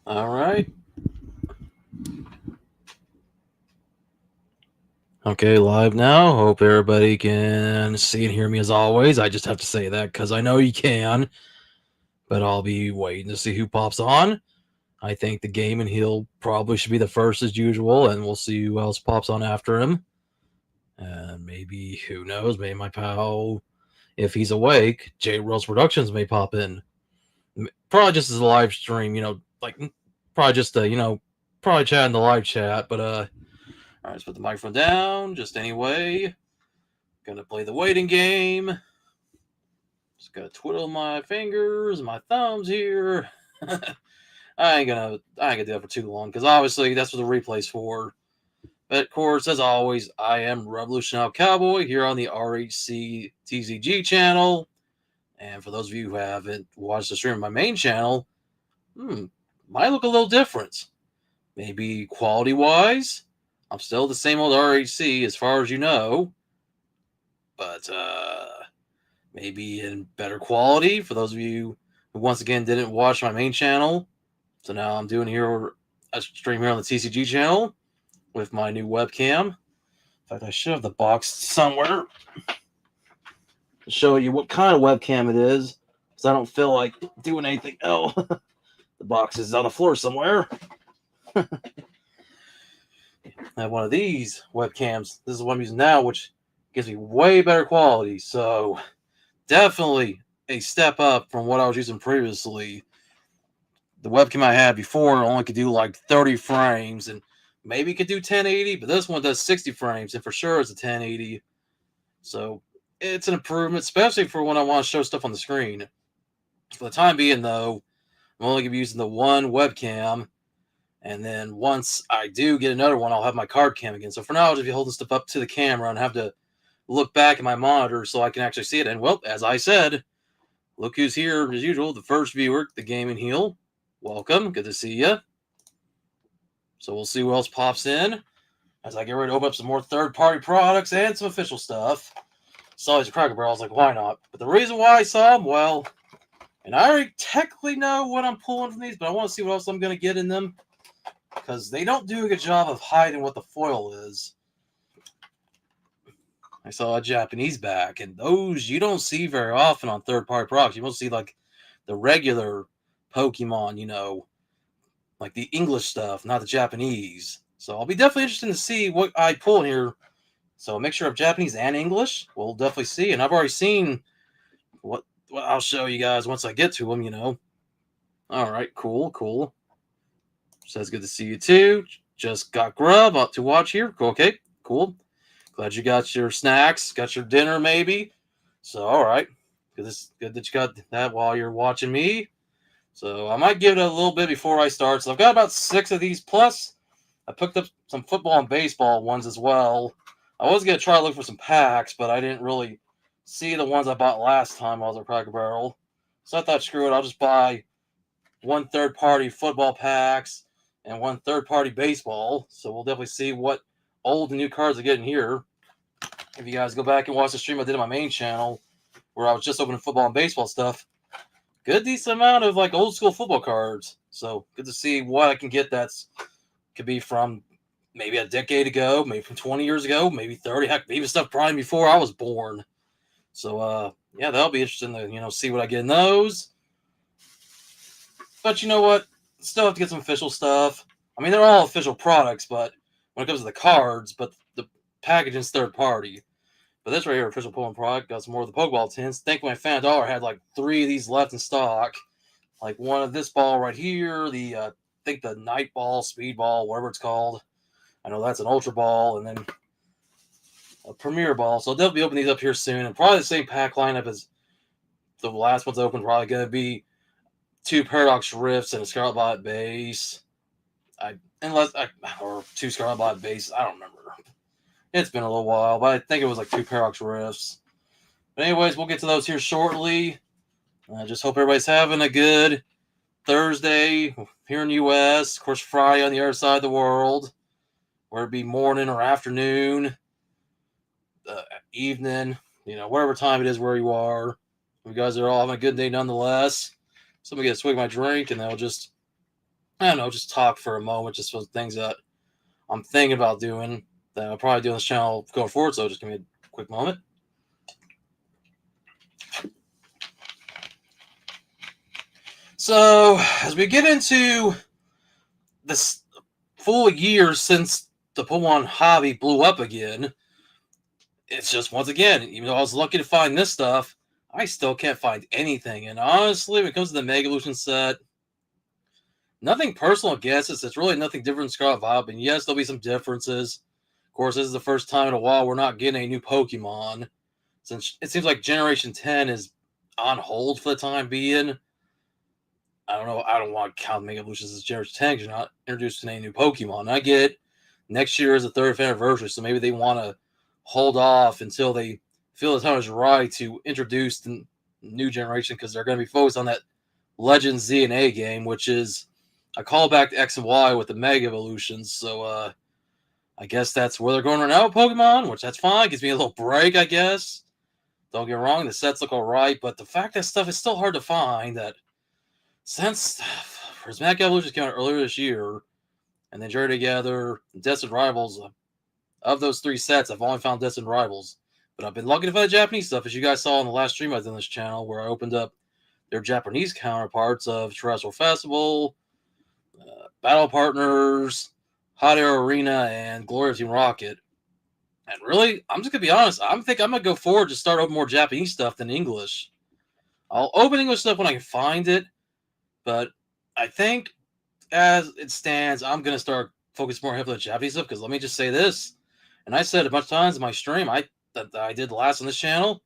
All right. Okay, live now. Hope everybody can see and hear me as always. I just have to say that because I know you can, but I'll be waiting to see who pops on. I think the game and he'll probably should be the first as usual, and we'll see who else pops on after him. And maybe, who knows, maybe my pal, if he's awake, J Rose Productions may pop in. Probably just as a live stream, like probably just probably chat in the live chat. But all right, let's put the microphone down. Just anyway, gonna play the waiting game. Just gotta twiddle my fingers, my thumbs here. I ain't gonna do that for too long because obviously that's what the replay's for. But of course, as always, I am Revolutionary Cowboy here on the RHC TCG channel. And for those of you who haven't watched the stream on my main channel, might look a little different. Maybe quality-wise, I'm still the same old RHC as far as you know. But maybe in better quality for those of you who once again didn't watch my main channel. So now I'm doing a stream here on the TCG channel with my new webcam. In fact, I should have the box somewhere to show you what kind of webcam it is, because I don't feel like doing anything. Oh, the box is on the floor somewhere. I have one of these webcams. This is what I'm using now, which gives me way better quality. So definitely a step up from what I was using previously. The webcam I had before only could do like 30 frames, and maybe could do 1080, but this one does 60 frames, and for sure it's a 1080. So it's an improvement, especially for when I want to show stuff on the screen. For the time being, though, I'm only going to be using the one webcam, and then once I do get another one, I'll have my card cam again. So for now, I'll just be holding stuff up to the camera and have to look back at my monitor so I can actually see it. And, well, as I said, look who's here, as usual, the first viewer, the Game and Heal. Welcome. Good to see you. So we'll see who else pops in. as I get ready to open up some more third-party products and some official stuff. Saw these Cracker Barrels, like, why not? But the reason why I saw them, well, and I already technically know what I'm pulling from these, but I want to see what else I'm going to get in them, because they don't do a good job of hiding what the foil is. I saw a Japanese back, and those you don't see very often on third-party products. You won't see, like, the regular Pokemon, like the English stuff, not the Japanese. So I'll be definitely interested to see what I pull in here. So make sure I'm Japanese and English. We'll definitely see. And I've already seen what I'll show you guys once I get to them, All right, cool. Says good to see you too. Just got grub up to watch here. Okay, cool. Glad you got your snacks, got your dinner maybe. So all right, good that you got that while you're watching me. So I might give it a little bit before I start. So I've got about 6 of these. Plus, I picked up some football and baseball ones as well. I was going to try to look for some packs, but I didn't really see the ones I bought last time I was at Cracker Barrel. So I thought, screw it, I'll just buy 1 third-party football packs and 1 third-party baseball. So we'll definitely see what old and new cards I get in here. If you guys go back and watch the stream I did on my main channel, where I was just opening football and baseball stuff, good decent amount of like old school football cards. So good to see what I can get. That's could be from maybe a decade ago, maybe from 20 years ago, maybe 30, heck, maybe stuff probably before I was born. So yeah, that'll be interesting to see what I get in those. But you know what? Still have to get some official stuff. I mean, they're all official products, but when it comes to the cards, but the packaging's third party. But this right here, official Pokemon product, got some more of the Pokeball tins. Think when I found $1 had like 3 of these left in stock. Like one of this ball right here, I think the Night Ball, Speed Ball, whatever it's called. I know that's an Ultra Ball, and then a Premier Ball. So they'll be opening these up here soon, and probably the same pack lineup as the last one's open. Probably going to be 2 Paradox Rifts and a Scarlet Violet base. Or 2 Scarlet Violet bases. I don't remember. It's been a little while, but I think it was like 2 Paradox Rifts. But anyways, we'll get to those here shortly. I just hope everybody's having a good Thursday here in the U.S. Of course, Friday on the other side of the world, where it be morning or afternoon, evening, whatever time it is where you are. You guys are all having a good day nonetheless. So I'm going to get a swig of my drink, and then I'll just talk for a moment, just for things that I'm thinking about doing that I'll probably do on this channel going forward. So just give me a quick moment. So as we get into this full year since the Pokemon hobby blew up again, it's just, once again, even though I was lucky to find this stuff, I still can't find anything. And honestly, when it comes to the Mega Evolution set, nothing personal against it. It's really nothing different in Scarlet Violet. And yes, there'll be some differences. Of course, this is the first time in a while we're not getting a new Pokemon, since it seems like Generation 10 is on hold for the time being. I don't know. I don't want to count Mega Evolutions as Generation 10 because you're not introducing any new Pokemon. I get next year is the 30th anniversary, so maybe they want to hold off until they feel the time is right to introduce the new generation, because they're going to be focused on that Legends Z and A game, which is a callback to X and Y with the Mega Evolutions. So I guess that's where they're going right now with Pokemon, which that's fine. Gives me a little break, I guess. Don't get me wrong, the sets look all right, but the fact that stuff is still hard to find, that since Prismatic Evolution came out earlier this year, and then journeyed together, Destined Rivals, of those 3 sets, I've only found Destined Rivals. But I've been lucky to find the Japanese stuff, as you guys saw on the last stream I did on this channel, where I opened up their Japanese counterparts of Terrestrial Festival, Battle Partners, Hot Air Arena, and Glory Team Rocket. And really, I'm just going to be honest, I'm going to go forward to start opening more Japanese stuff than English. I'll open English stuff when I can find it, but I think as it stands, I'm going to start focusing more heavily on Japanese stuff, because let me just say this, and I said it a bunch of times in my stream that I did last on this channel,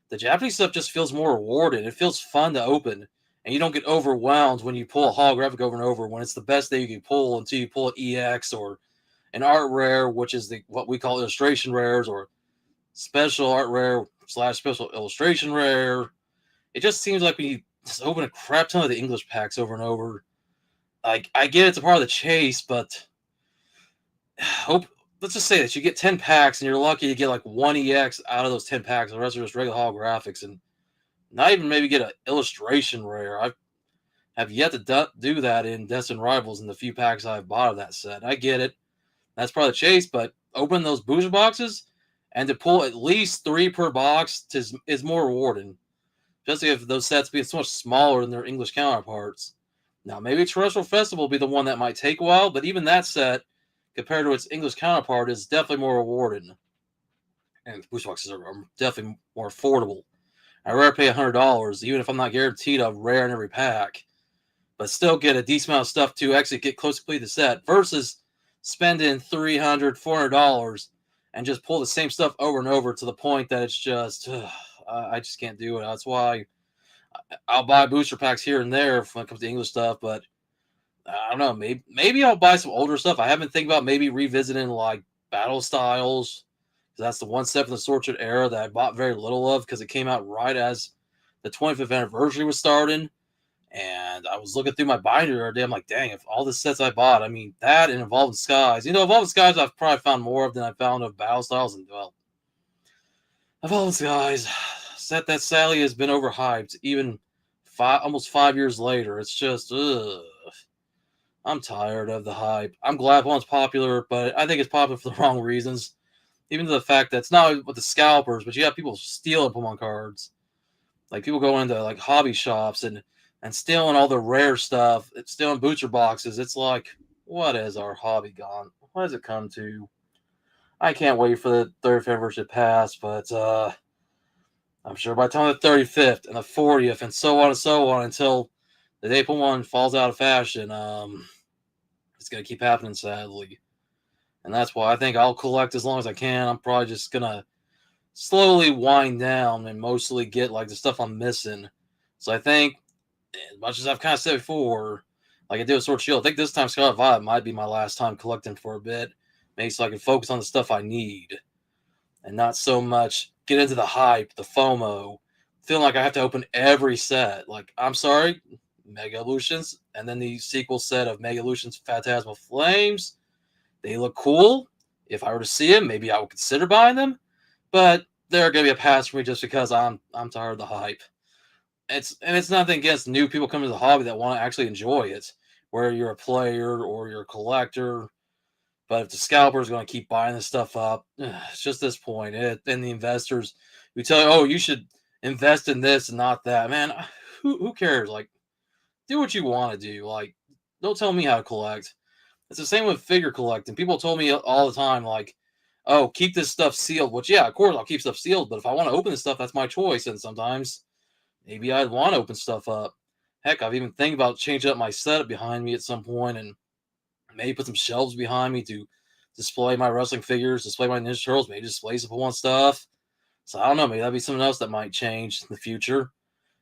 the Japanese stuff just feels more rewarding. It feels fun to open, and you don't get overwhelmed when you pull a holographic over and over, when it's the best that you can pull until you pull an EX or an art rare, which is what we call illustration rares, or special art rare / special illustration rare. It just seems like when you just open a crap ton of the English packs over and over, I get it's a part of the chase, but let's just say that you get 10 packs and you're lucky to get like one EX out of those 10 packs. The rest are just regular holographics and not even maybe get an illustration rare. I have yet to do that in Destin Rivals in the few packs I've bought of that set. I get it. That's part of the chase, but open those booster boxes and to pull at least 3 per box is more rewarding. Especially if those sets being so much smaller than their English counterparts. Now, maybe Terrestrial Festival will be the one that might take a while, but even that set, compared to its English counterpart, is definitely more rewarding. And booster boxes are definitely more affordable. I rarely pay $100, even if I'm not guaranteed a rare in every pack, but still get a decent amount of stuff to actually get close to complete the set versus spending $300, $400 and just pull the same stuff over and over to the point that it's just, I just can't do it. That's why I'll buy booster packs here and there when it comes to English stuff, but I don't know. Maybe I'll buy some older stuff. I have been thinking about maybe revisiting like Battle Styles. That's the one set from the Sorted era that I bought very little of because it came out right as the 25th anniversary was starting. And I was looking through my binder the other day. I'm like, dang, if all the sets I bought, I mean, that and Evolving Skies. Evolving Skies I've probably found more of than I found of Battle Styles. And, well, Evolving Skies, set that sadly has been overhyped, even almost 5 years later. It's just, ugh. I'm tired of the hype. I'm glad one's popular, but I think it's popular for the wrong reasons. Even to the fact that it's not with the scalpers, but you have people stealing Pokemon cards. Like people go into like hobby shops and stealing all the rare stuff, stealing booster boxes. It's like, what has our hobby gone? What has it come to? I can't wait for the 35th anniversary to pass, but I'm sure by the time the 35th and the 40th and so on until the day Pokemon falls out of fashion, it's gonna keep happening sadly. And that's why I think I'll collect as long as I can. I'm probably just gonna slowly wind down and mostly get like the stuff I'm missing. So I think, as much as I've kind of said before, like I did with Sword Shield, I think this time Scarlet Violet might be my last time collecting for a bit. Maybe so I can focus on the stuff I need and not so much get into the hype, the FOMO, feeling like I have to open every set. Like, I'm sorry, Mega Evolutions, and then the sequel set of Mega Evolutions Phantasmal Flames. They look cool. If I were to see them, maybe I would consider buying them. But they're going to be a pass for me just because I'm tired of the hype. It's nothing against new people coming to the hobby that want to actually enjoy it, whether you're a player or you're a collector. But if the scalper is going to keep buying this stuff up, it's just this point. And the investors who tell you, oh, you should invest in this and not that. Man, who cares? Like, do what you want to do. Like, don't tell me how to collect. It's the same with figure collecting. People told me all the time, like, oh, keep this stuff sealed. Which, yeah, of course, I'll keep stuff sealed. But if I want to open this stuff, that's my choice. And sometimes maybe I'd want to open stuff up. Heck, I've even think about changing up my setup behind me at some point and maybe put some shelves behind me to display my wrestling figures, display my Ninja Turtles, maybe display some Pokemon stuff. So I don't know, maybe that'd be something else that might change in the future.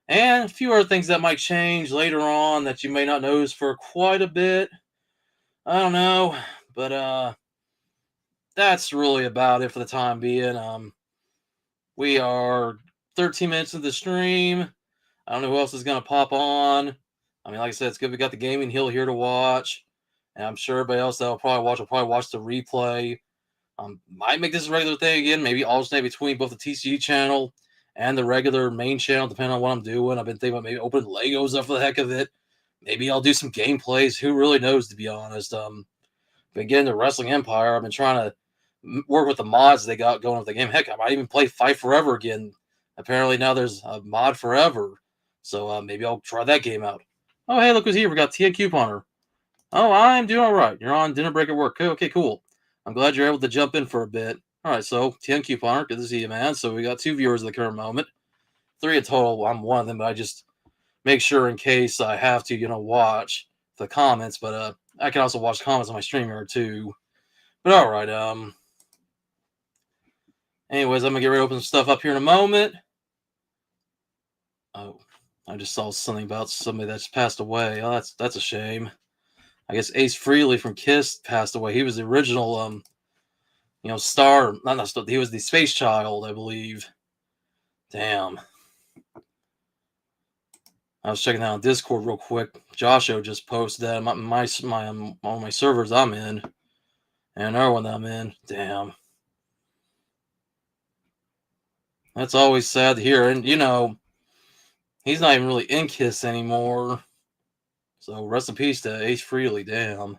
And a few other things that might change later on that you may not notice for quite a bit. I don't know. But that's really about it for the time being. We are 13 minutes into the stream. I don't know who else is gonna pop on. I mean, like I said, it's good we got the gaming hill here to watch. And I'm sure everybody else that'll probably watch will probably watch the replay. Might make this a regular thing again. Maybe alternate between both the TCG channel and the regular main channel, depending on what I'm doing. I've been thinking about maybe opening Legos up for the heck of it. Maybe I'll do some gameplays. Who really knows, to be honest? Been getting to Wrestling Empire. I've been trying to work with the mods they got going with the game. Heck, I might even play Fight Forever again. Apparently now there's a mod forever. So maybe I'll try that game out. Oh, hey, look who's here. We got Tia Couponer. Oh, I'm doing all right. You're on dinner break at work. Okay, cool. I'm glad you're able to jump in for a bit. All right, so 10 couponer. Good to see you, man. So we got 2 viewers at the current moment. 3 in total. I'm one of them, but I just make sure in case I have to, watch the comments. But I can also watch comments on my stream here too. But all right. Anyways, I'm gonna get ready to open some stuff up here in a moment. Oh, I just saw something about somebody that's passed away. Oh, that's a shame. I guess Ace Frehley from Kiss passed away. He was the original star. Not star. He was the Space Child, I believe. Damn. I was checking out on Discord real quick. Joshua just posted that on my servers I'm in. And another one that I'm in. Damn. That's always sad to hear. And, he's not even really in Kiss anymore. So rest in peace to Ace Frehley. Damn.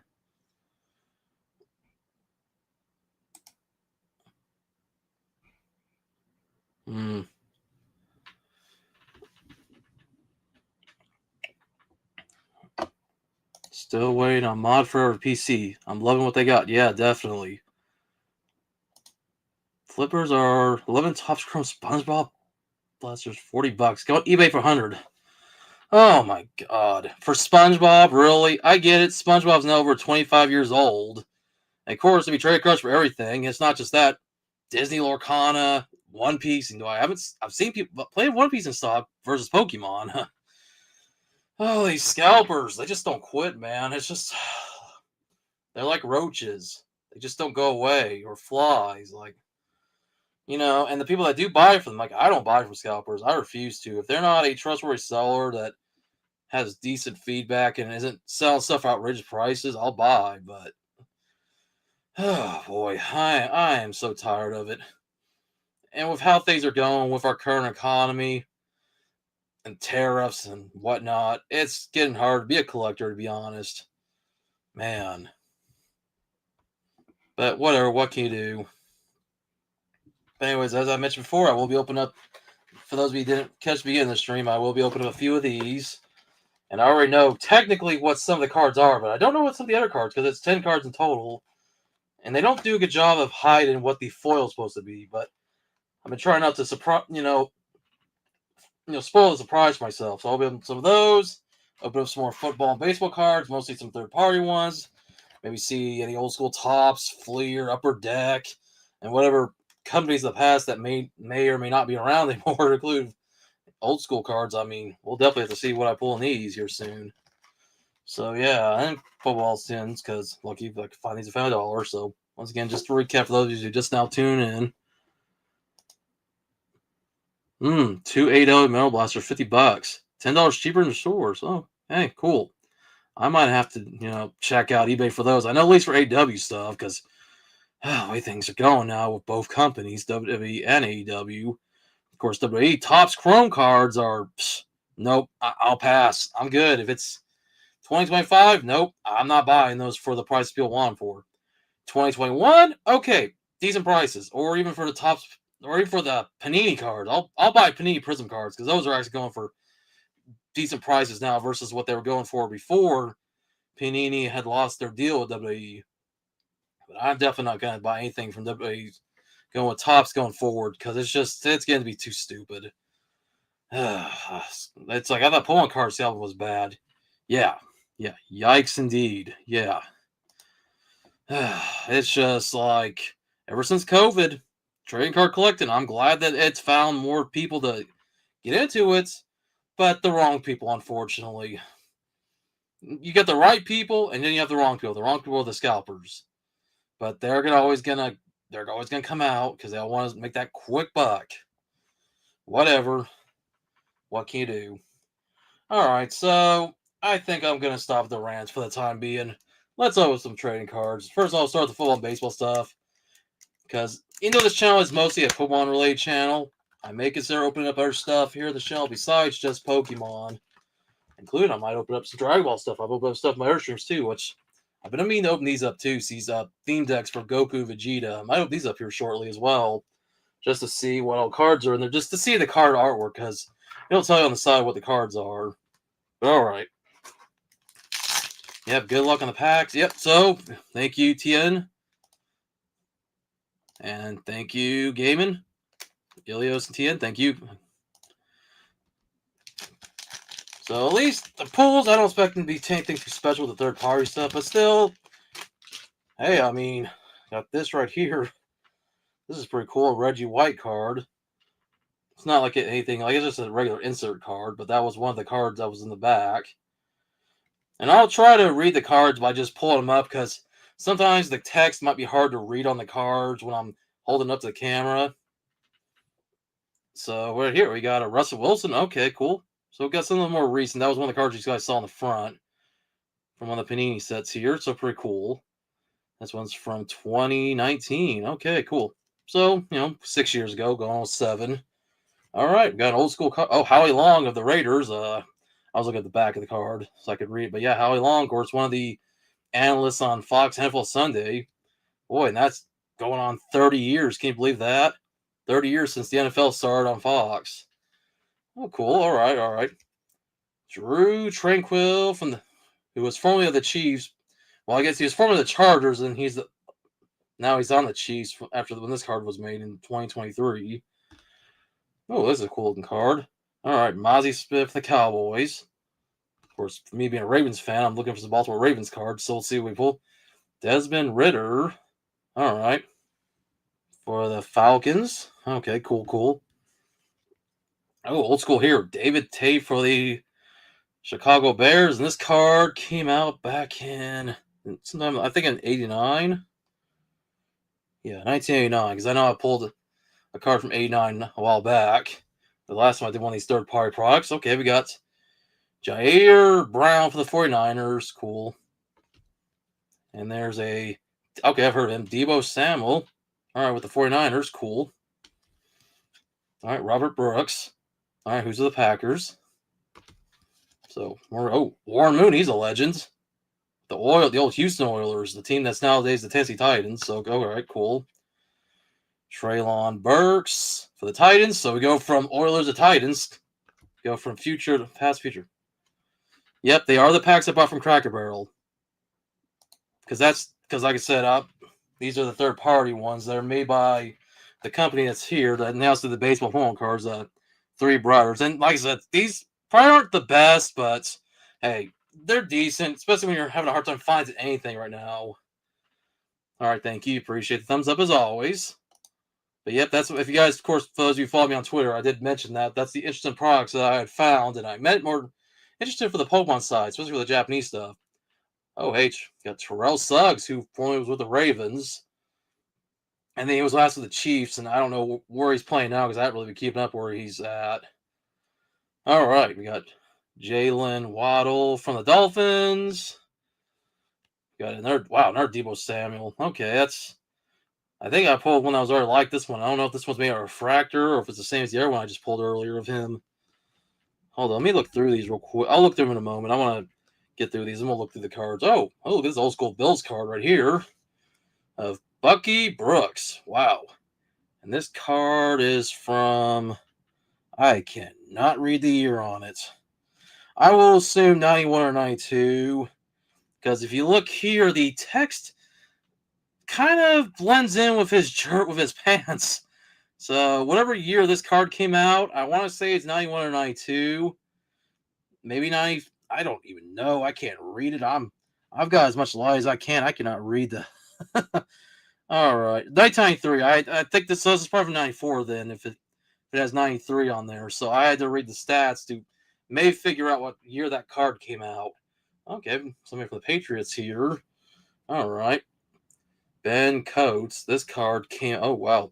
Hmm. Still waiting on Mod Forever PC. I'm loving what they got. Yeah, definitely. Flippers are 11 Topps Chrome SpongeBob blasters, $40. Go on eBay for 100. Oh my god. For SpongeBob, really? I get it. SpongeBob's now over 25 years old. And of course, to be trade crush for everything, it's not just that. Disney Lorcana, One Piece, and I've seen people play One Piece in stock versus Pokemon. Oh, these scalpers, they just don't quit, man. It's just they're like roaches. They just don't go away, or flies, and the people that do buy from them, like I don't buy from scalpers. I refuse to. If they're not a trustworthy seller that has decent feedback and isn't selling stuff outrageous prices, I'll buy. But oh boy, I am so tired of it. And with how things are going with our current economy and tariffs and whatnot, it's getting hard to be a collector, to be honest. Man. But whatever, what can you do? But anyways, as I mentioned before, I will be opening up, for those of you who didn't catch the beginning of the stream, I will be opening up a few of these. And I already know technically what some of the cards are, but I don't know what some of the other cards, because it's 10 cards in total. And they don't do a good job of hiding what the foil is supposed to be, but I've been trying not to spoil the surprise for myself. So I'll open some of those, open up some more football and baseball cards, mostly some third-party ones. Maybe see any old school Tops, Fleer, Upper Deck, and whatever companies in the past that may or may not be around anymore, to include old school cards. I mean, we'll definitely have to see what I pull in these here soon. So yeah, and football skins, because lucky if I can find these for $5. So once again, just to recap for those of you who just now tune in. 280 Metal Blaster, $50. $10 cheaper in the stores. Oh, hey, cool. I might have to, check out eBay for those. I know at least for AEW stuff, because the way things are going now with both companies, WWE and AEW. Of course, WWE Topps Chrome cards are, nope, I'll pass. I'm good. If it's 2025, nope, I'm not buying those for the price people want them for. 2021, okay, decent prices. Or even for the Topps, or even for the Panini cards. I'll buy Panini Prism cards, because those are actually going for decent prices now versus what they were going for before Panini had lost their deal with WWE. But I'm definitely not going to buy anything from WWE going with Topps going forward, because it's going to be too stupid. It's like I thought pulling card salvage was bad. Yeah. Yikes indeed. Yeah. It's just like ever since COVID, trading card collecting, I'm glad that it's found more people to get into it, but the wrong people, unfortunately. You get the right people, and then you have the wrong people. The wrong people are the scalpers, but they're always gonna come out because they all want to make that quick buck. Whatever. What can you do? All right, so I think I'm gonna stop the rants for the time being. Let's open some trading cards. First, I'll start with the football and baseball stuff, because this channel is mostly a Pokemon related channel. I may consider opening up other stuff here at the channel besides just Pokemon. Including, I might open up some Dragon Ball stuff. I've opened up stuff in my other streams too, which I've been meaning to open these up too. See these theme decks for Goku, Vegeta. I might open these up here shortly as well, just to see what all cards are in there, just to see the card artwork, because it'll tell you on the side what the cards are. But all right. Yep, good luck on the packs. Yep, so thank you, Tien. And thank you, Gaiman. Ilios and Tien, thank you. So at least the pulls, I don't expect them to be anything too special with the third party stuff, but still, hey, I mean, got this right here. This is pretty cool. A Reggie White card. It's not like anything, like it's just a regular insert card, but that was one of the cards that was in the back. And I'll try to read the cards by just pulling them up, because sometimes the text might be hard to read on the cards when I'm holding up to the camera. So right here, we got a Russell Wilson. Okay, cool. So we got some of the more recent. That was one of the cards you guys saw in the front from one of the Panini sets here. So pretty cool. This one's from 2019. Okay, cool. So, 6 years ago, going on 7. All right, we got an old school card. Oh, Howie Long of the Raiders. I was looking at the back of the card so I could read. But yeah, Howie Long, of course, one of the analysts on Fox NFL Sunday. Boy, and that's going on 30 years. Can you believe that? 30 years since the NFL started on Fox. Oh, cool. All right, all right. Drew Tranquil who was formerly of the Chiefs. Well, I guess he was formerly of the Chargers, and now he's on the Chiefs when this card was made in 2023. Oh, this is a cool looking card. All right, Mozzie Smith, the Cowboys. Of course, for me being a Ravens fan, I'm looking for some Baltimore Ravens cards, so we'll see what we pull. Desmond Ridder. All right. For the Falcons. Okay, cool, cool. Oh, old school here. David Tate for the Chicago Bears. And this card came out back in sometime, I think in 89. Yeah, 1989. Because I know I pulled a card from 89 a while back. The last time I did one of these third party products. Okay, we got Jair Brown for the 49ers. Cool. And there's okay, I've heard of him. Deebo Samuel. All right, with the 49ers. Cool. All right, Robert Brooks. All right, who's the Packers? So, Warren Moon, he's a legend. The old Houston Oilers, the team that's nowadays the Tennessee Titans. So, all right, cool. Treylon Burks for the Titans. So we go from Oilers to Titans. Go from future to past future. Yep, they are the packs I bought from Cracker Barrel. Because like I said, these are the third party ones that are made by the company that's here that announced the baseball home cards, Three Brothers. And like I said, these probably aren't the best, but hey, they're decent, especially when you're having a hard time finding anything right now. All right, thank you. Appreciate the thumbs up as always. But yep, that's if you guys, of course, for those of you who follow me on Twitter, I did mention that. That's the interesting products that I had found, and I meant more interested for the Pokemon side, especially for the Japanese stuff. Oh, got Terrell Suggs, who formerly was with the Ravens. And then he was last with the Chiefs, and I don't know where he's playing now because I haven't really been keeping up where he's at. All right, we got Jalen Waddle from the Dolphins. We got another Deebo Samuel. Okay, I think I pulled one that was already like this one. I don't know if this one's made a refractor or if it's the same as the other one I just pulled earlier of him. Hold on, let me look through these real quick. I'll look through them in a moment. I want to get through these and we'll look through the cards. Oh, this is old school Bills card right here of Bucky Brooks. Wow. And this card is from, I cannot read the year on it. I will assume 91 or 92. Because if you look here, the text kind of blends in with his shirt, with his pants. So whatever year this card came out, I want to say it's 91 or 92. Maybe 90. I don't even know. I can't read it. I've got as much light as I can. I cannot read the. All right, 1993. I think this is probably 94 then. If it has 93 on there, so I had to read the stats to maybe figure out what year that card came out. Okay, somebody for the Patriots here. All right, Ben Coates. This card came. Oh wow,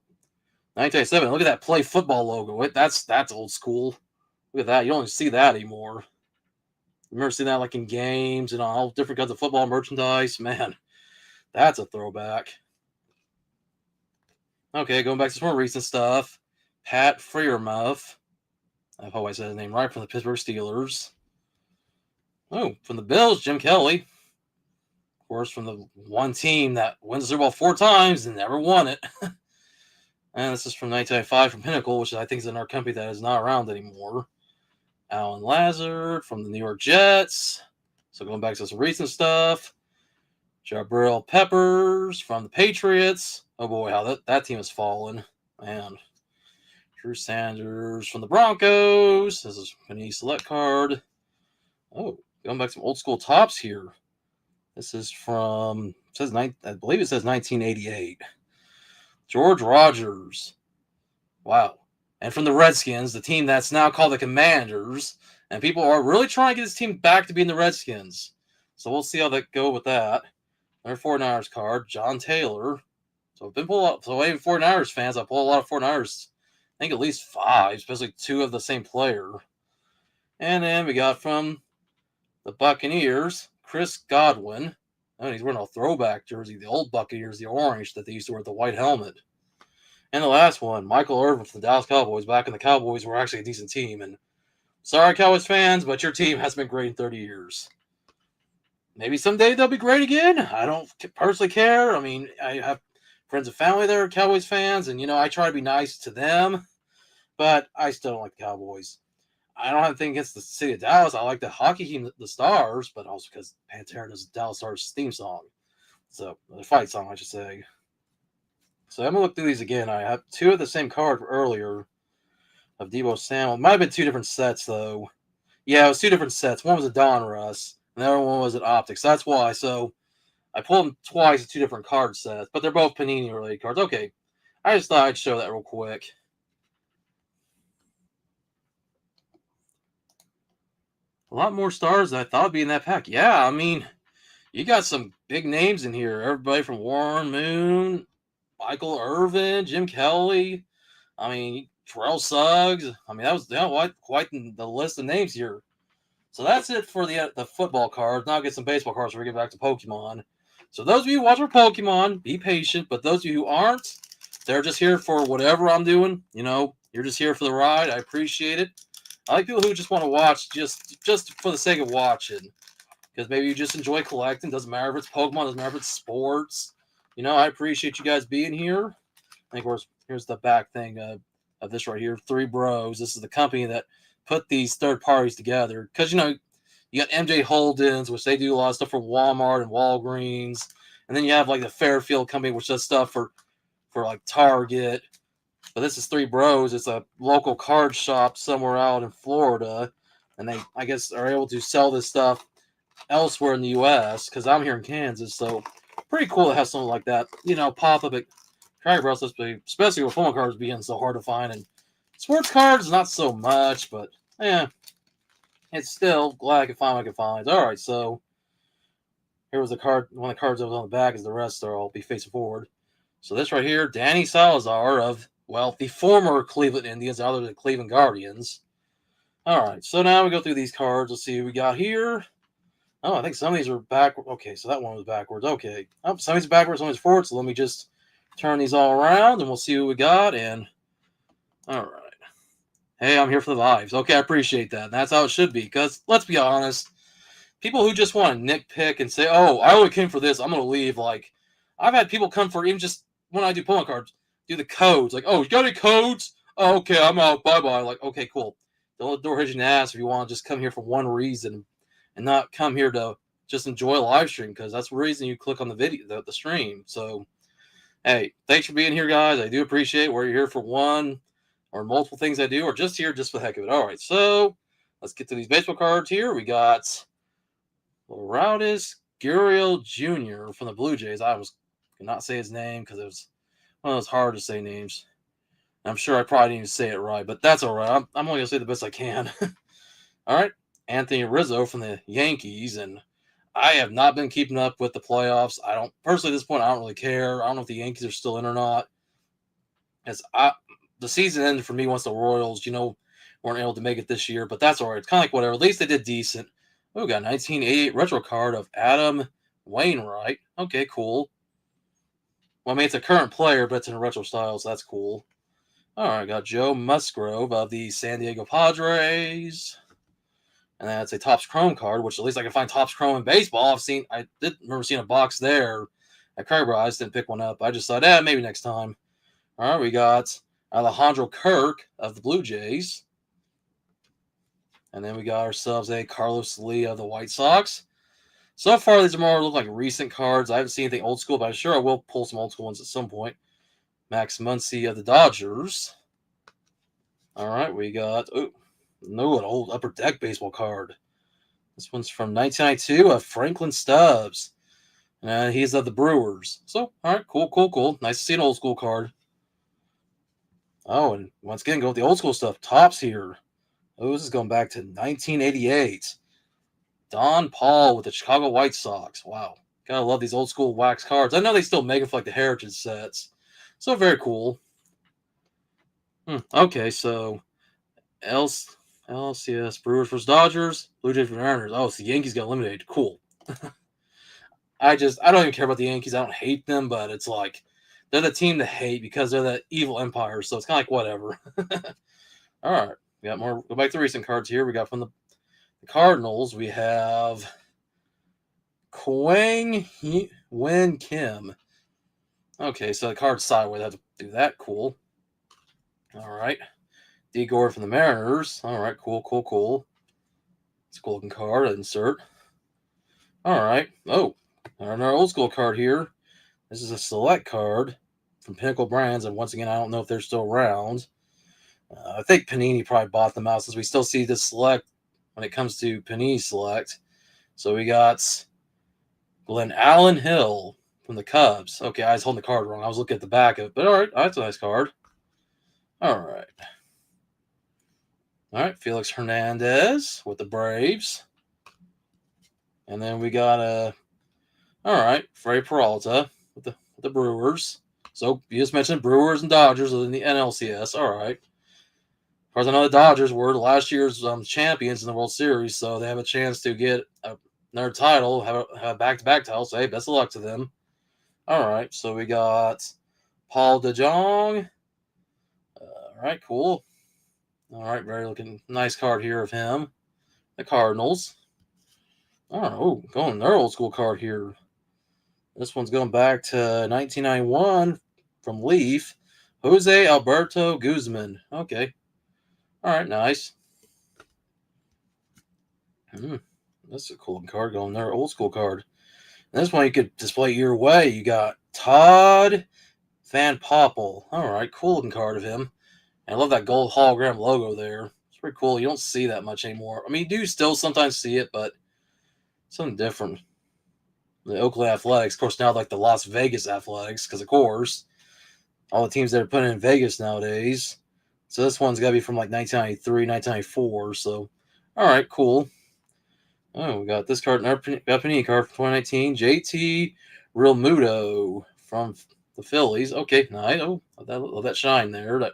1997. Look at that play football logo. That's old school. Look at that. You don't see that anymore. Remember seeing that like in games and all different kinds of football merchandise? Man, that's a throwback. Okay, going back to some more recent stuff. Pat Freiermuth. I hope I said his name right, from the Pittsburgh Steelers. Oh, from the Bills, Jim Kelly. Of course, from the one team that wins the Super Bowl 4 times and never won it. And this is from 1995 from Pinnacle, which I think is another company that is not around anymore. Alan Lazard from the New York Jets. So going back to some recent stuff. Jabril Peppers from the Patriots. Oh boy, how that team has fallen. Man. Drew Sanders from the Broncos. This is an select card. Oh, going back to some old school tops here. This is from, I believe it says 1988. George Rogers. Wow. And from the Redskins, the team that's now called the Commanders. And people are really trying to get this team back to being the Redskins. So we'll see how that go with that. Another 49ers card, John Taylor. So I've been pulling up. So even 49ers fans, I pull a lot of 49ers. I think at least 5, especially 2 of the same player. And then we got from the Buccaneers, Chris Godwin. Oh, he's wearing a throwback jersey, the old Buccaneers, the orange that they used to wear with the white helmet. And the last one, Michael Irvin from the Dallas Cowboys. Back when the Cowboys were actually a decent team. And sorry, Cowboys fans, but your team has been great in 30 years. Maybe someday they'll be great again. I don't personally care. I mean, I have friends and family that are Cowboys fans, and I try to be nice to them, but I still don't like the Cowboys. I don't have anything against the city of Dallas. I like the hockey team, the Stars, but also because Pantera does the Dallas Stars theme song. So, the fight song, I should say. So, I'm going to look through these again. I have two of the same card earlier of Debo Samuel. It might have been two different sets, though. Yeah, it was two different sets. One was a Don Russ, and the other one was an Optics. That's why. So, I pulled them twice in two different card sets, but they're both Panini-related cards. Okay, I just thought I'd show that real quick. A lot more stars than I thought would be in that pack. Yeah, I mean, you got some big names in here. Everybody from Warren Moon, Michael Irvin, Jim Kelly. I mean, Terrell Suggs. I mean, that was quite the list of names here. So that's it for the football cards. Now I'll get some baseball cards before we get back to Pokemon. So those of you who watch for Pokemon, be patient. But those of you who aren't, they're just here for whatever I'm doing. You're just here for the ride. I appreciate it. I like people who just want to watch just for the sake of watching. Because maybe you just enjoy collecting. Doesn't matter if it's Pokemon. Doesn't matter if it's sports. I appreciate you guys being here. I think here's the back thing of this right here. Three Bros. This is the company that put these third parties together. Because, you got MJ Holdens, which they do a lot of stuff for Walmart and Walgreens. And then you have, like, the Fairfield company, which does stuff for like, Target. But this is Three Bros. It's a local card shop somewhere out in Florida. And they, I guess, are able to sell this stuff elsewhere in the U.S. because I'm here in Kansas. So pretty cool to have something like that, pop up at Track Bros, especially with phone cards being so hard to find. And sports cards, not so much, but it's still glad I can find what I can find. All right, so here was the card. One of the cards that was on the back, as the rest are all be facing forward. So this right here, Danny Salazar of, the former Cleveland Indians, now they're the Cleveland Guardians. All right, so now we go through these cards. Let's see who we got here. Oh, I think some of these are backward. Okay, so that one was backwards. Okay. Oh, some of these are backwards, some of these forward. So let me just turn these all around and we'll see what we got. And all right. Hey, I'm here for the vibes. Okay, I appreciate that. And that's how it should be. Because let's be honest, people who just want to nitpick and say, oh, I only came for this, I'm going to leave. Like, I've had people come for even just when I do pulling cards, do the codes. Like, oh, you got any codes? Oh, okay, I'm out. Bye-bye. Like, okay, cool. Don't let the door hit you in the ass if you want to just come here for one reason and not come here to just enjoy a live stream, because that's the reason you click on the video, the stream. So, hey, thanks for being here, guys. I do appreciate it. Whether you're here for one or multiple things I do, or just here just for the heck of it. All right, so let's get to these baseball cards here. We got Lourdes Gurriel Jr. from the Blue Jays. I could not say his name because it was one of those hard to say names. I'm sure I probably didn't even say it right, but that's all right. I'm only going to say the best I can. All right. Anthony Rizzo from the Yankees, and I have not been keeping up with the playoffs. I don't personally at this point. I don't really care. I don't know if the Yankees are still in or not. The season ended for me once the Royals, weren't able to make it this year, but that's all right. It's kind of like whatever. At least they did decent. Oh, we got a 1988 retro card of Adam Wainwright. Okay, cool. Well, I mean, it's a current player, but it's in a retro style, so that's cool. All right, got Joe Musgrove of the San Diego Padres. And that's a Topps Chrome card, which at least I can find Topps Chrome in baseball. I did remember seeing a box there at Kramer. I just didn't pick one up. I just thought, maybe next time. All right, we got Alejandro Kirk of the Blue Jays. And then we got ourselves a Carlos Lee of the White Sox. So far, these are more look like recent cards. I haven't seen anything old school, but I'm sure I will pull some old school ones at some point. Max Muncy of the Dodgers. All right, we got an old Upper Deck baseball card. This one's from 1992 of Franklin Stubbs. And he's of the Brewers. So, all right, cool. Nice to see an old school card. Oh, and once again, go with the old school stuff. Topps here. Oh, this is going back to 1988. Don Paul with the Chicago White Sox. Wow. Gotta love these old school wax cards. I know they still make them for like the Heritage sets. So, very cool. Okay, so LCS Brewers vs. Dodgers, Blue Jays vs. Mariners. Oh, so the Yankees got eliminated. Cool. I don't even care about the Yankees. I don't hate them, but it's like they're the team to hate because they're that evil empire. So it's kind of like whatever. All right, we got more. Go back to recent cards here. We got from the Cardinals. We have Kwang Wen Kim. Okay, so the card's sideways. I have to do that. Cool. All right. D. Gord from the Mariners. All right, cool. It's a cool looking card. Insert. All right. Oh, another old school card here. This is a select card from Pinnacle Brands, and once again, I don't know if they're still around. I think Panini probably bought them out since we still see this select when it comes to Panini Select. So we got Glenn Allen Hill from the Cubs. Okay, I was holding the card wrong. I was looking at the back of it, but all right, that's a nice card. All right. All right, Felix Hernandez with the Braves. And then we got all right, Freddie Peralta with the Brewers. So you just mentioned Brewers and Dodgers in the NLCS. All right. As far as I know, the Dodgers were last year's champions in the World Series, so they have a chance to get another title, have a back-to-back title. So hey, best of luck to them. All right, so we got Paul DeJong. All right, cool. All right, very looking nice card here of him. The Cardinals. Oh, going their old school card here. This one's going back to 1991 from Leaf. Jose Alberto Guzman. Okay. All right, nice. That's a cool card going there. Old school card. And this one you could display your way. You got Todd Van Poppel. All right, cool looking card of him. And I love that gold hologram logo there. It's pretty cool. You don't see that much anymore. I mean, you do still sometimes see it, but something different. The Oakland Athletics, of course, now like the Las Vegas Athletics, because of course, all the teams that are putting in Vegas nowadays. So this one's got to be from like 1993, 1994. So, all right, cool. Oh, we got this card, another Panini card from 2019, JT Realmuto from the Phillies. Okay, nice. Oh, love that shine there. That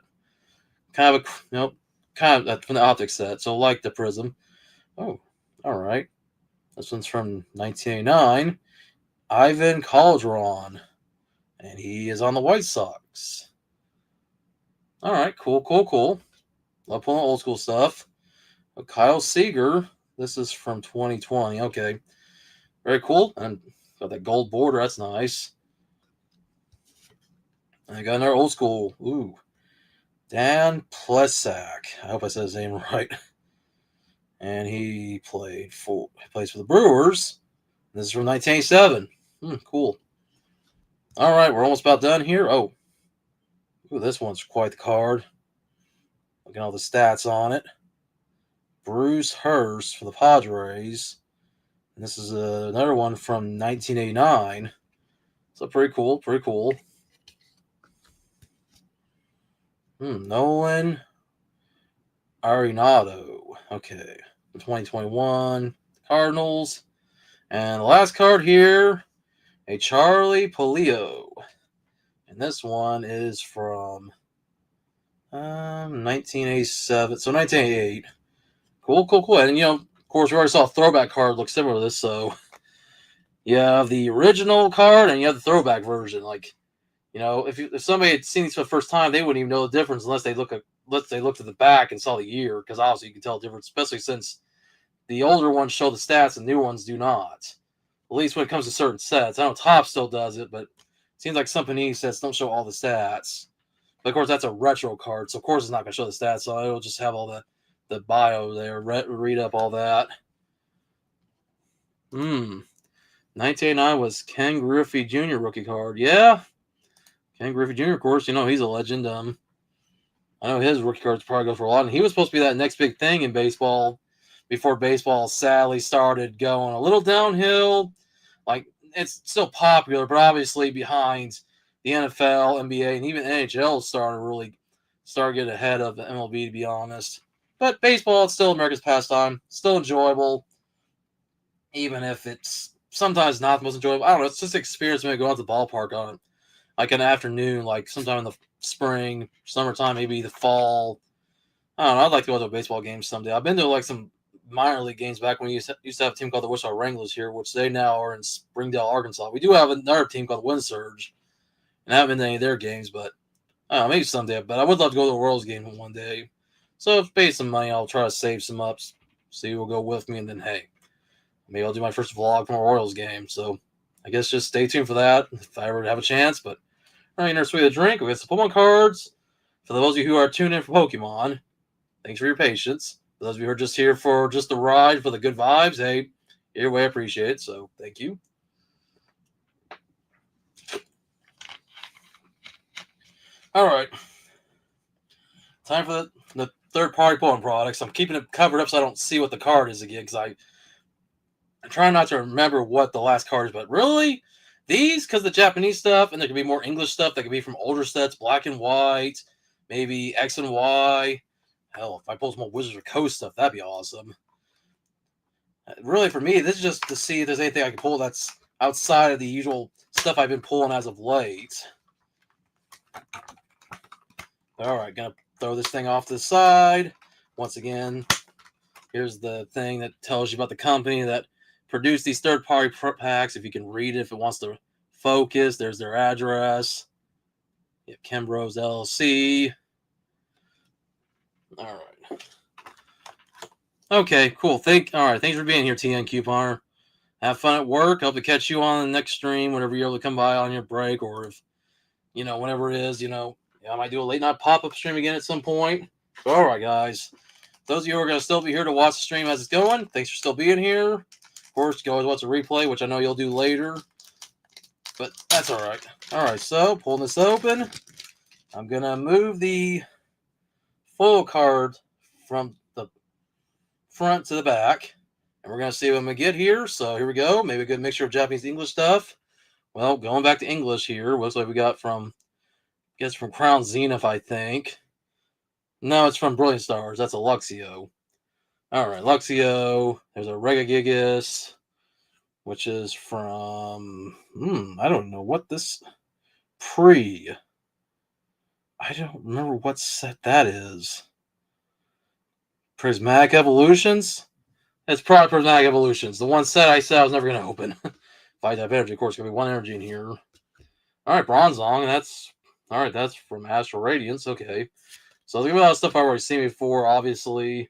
kind of kind of that from the optic set. So like the prism. Oh, all right. This one's from 1989. Ivan Calderon, and he is on the White Sox. All right, cool. Love pulling old school stuff. Kyle Seager. This is from 2020. Okay, very cool. And got that gold border. That's nice. And I got another old school. Ooh, Dan Plesac. I hope I said his name right. And he plays for the Brewers. This is from 1987. Cool. All right, we're almost about done here. Oh, ooh, this one's quite the card. Look at all the stats on it. Bruce Hurst for the Padres. And this is another one from 1989. So pretty cool. Nolan Arenado. Okay. 2021 Cardinals. And the last card here, a Charlie Polio. And this one is from 1987. So 1988. Cool. And, of course, we already saw a throwback card look similar to this. So you have the original card and you have the throwback version. Like, if somebody had seen these for the first time, they wouldn't even know the difference unless they looked at the back and saw the year, because obviously you can tell the difference, especially since the older ones show the stats and new ones do not. At least when it comes to certain sets. I know Top still does it, but it seems like some Panini sets don't show all the stats. But of course, that's a retro card, so of course it's not going to show the stats. So it'll just have all the bio there, read up all that. 1989 was Ken Griffey Jr. rookie card. Yeah, Ken Griffey Jr. Of course, he's a legend. I know his rookie cards probably go for a lot, and he was supposed to be that next big thing in baseball before baseball sadly started going a little downhill. Like, it's still popular, but obviously behind the NFL, NBA, and even NHL started getting ahead of the MLB, to be honest. But baseball, it's still America's pastime, still enjoyable, even if it's sometimes not the most enjoyable. I don't know, it's just an experience maybe going out to the ballpark on like an afternoon, like sometime in the spring, summertime, maybe the fall. I don't know, I'd like to go to a baseball game someday. I've been to like some minor league games back when we used to have a team called the Wichita Wranglers here, which they now are in Springdale, Arkansas. We do have another team called Wind Surge, and I haven't been to any of their games, but I don't know, maybe someday. But I would love to go to the Royals game one day. So if I pay some money, I'll try to save some up, see who will go with me, and then hey, maybe I'll do my first vlog from a Royals game. So I guess just stay tuned for that if I ever have a chance. But all right, nurse, we have a drink. We got some Pokemon cards. For those of you who are tuned in for Pokemon, thanks for your patience. For those of you who are just here for just the ride, for the good vibes, hey, either way, I appreciate it. So thank you. All right. Time for the third-party Pokemon products. I'm keeping it covered up so I don't see what the card is again, because I'm trying not to remember what the last card is. But really, these, because the Japanese stuff, and there could be more English stuff that could be from older sets, black and white, maybe X and Y. Hell, if I pull some more Wizards of the Coast stuff, that'd be awesome. Really, for me, this is just to see if there's anything I can pull that's outside of the usual stuff I've been pulling as of late. All right, gonna throw this thing off to the side. Once again, here's the thing that tells you about the company that produced these third-party packs. If you can read it, if it wants to focus, there's their address. You have Kembros LLC. All right. Okay, cool. All right, thanks for being here, TN Couponer. Have fun at work. Hope to catch you on the next stream whenever you're able to come by on your break, or if, whenever it is, I might do a late night pop-up stream again at some point. So, all right, guys. Those of you who are going to still be here to watch the stream as it's going, thanks for still being here. Of course, you can always watch a replay, which I know you'll do later. But that's all right. All right, so pulling this open. I'm going to move the full card from the front to the back. And we're going to see what I'm going to get here. So here we go. Maybe a good mixture of Japanese English stuff. Well, going back to English here. Looks like we got from Crown Zenith, I think. No, it's from Brilliant Stars. That's a Luxio. All right, Luxio. There's a Regigigas, which is from... I don't know what this... I don't remember what set that is. Prismatic Evolutions? It's probably Prismatic Evolutions. The one set I said I was never going to open. Fight type energy, of course, going to be one energy in here. All right, Bronzong. That's from Astral Radiance. Okay. So there's a lot of stuff I've already seen before, obviously.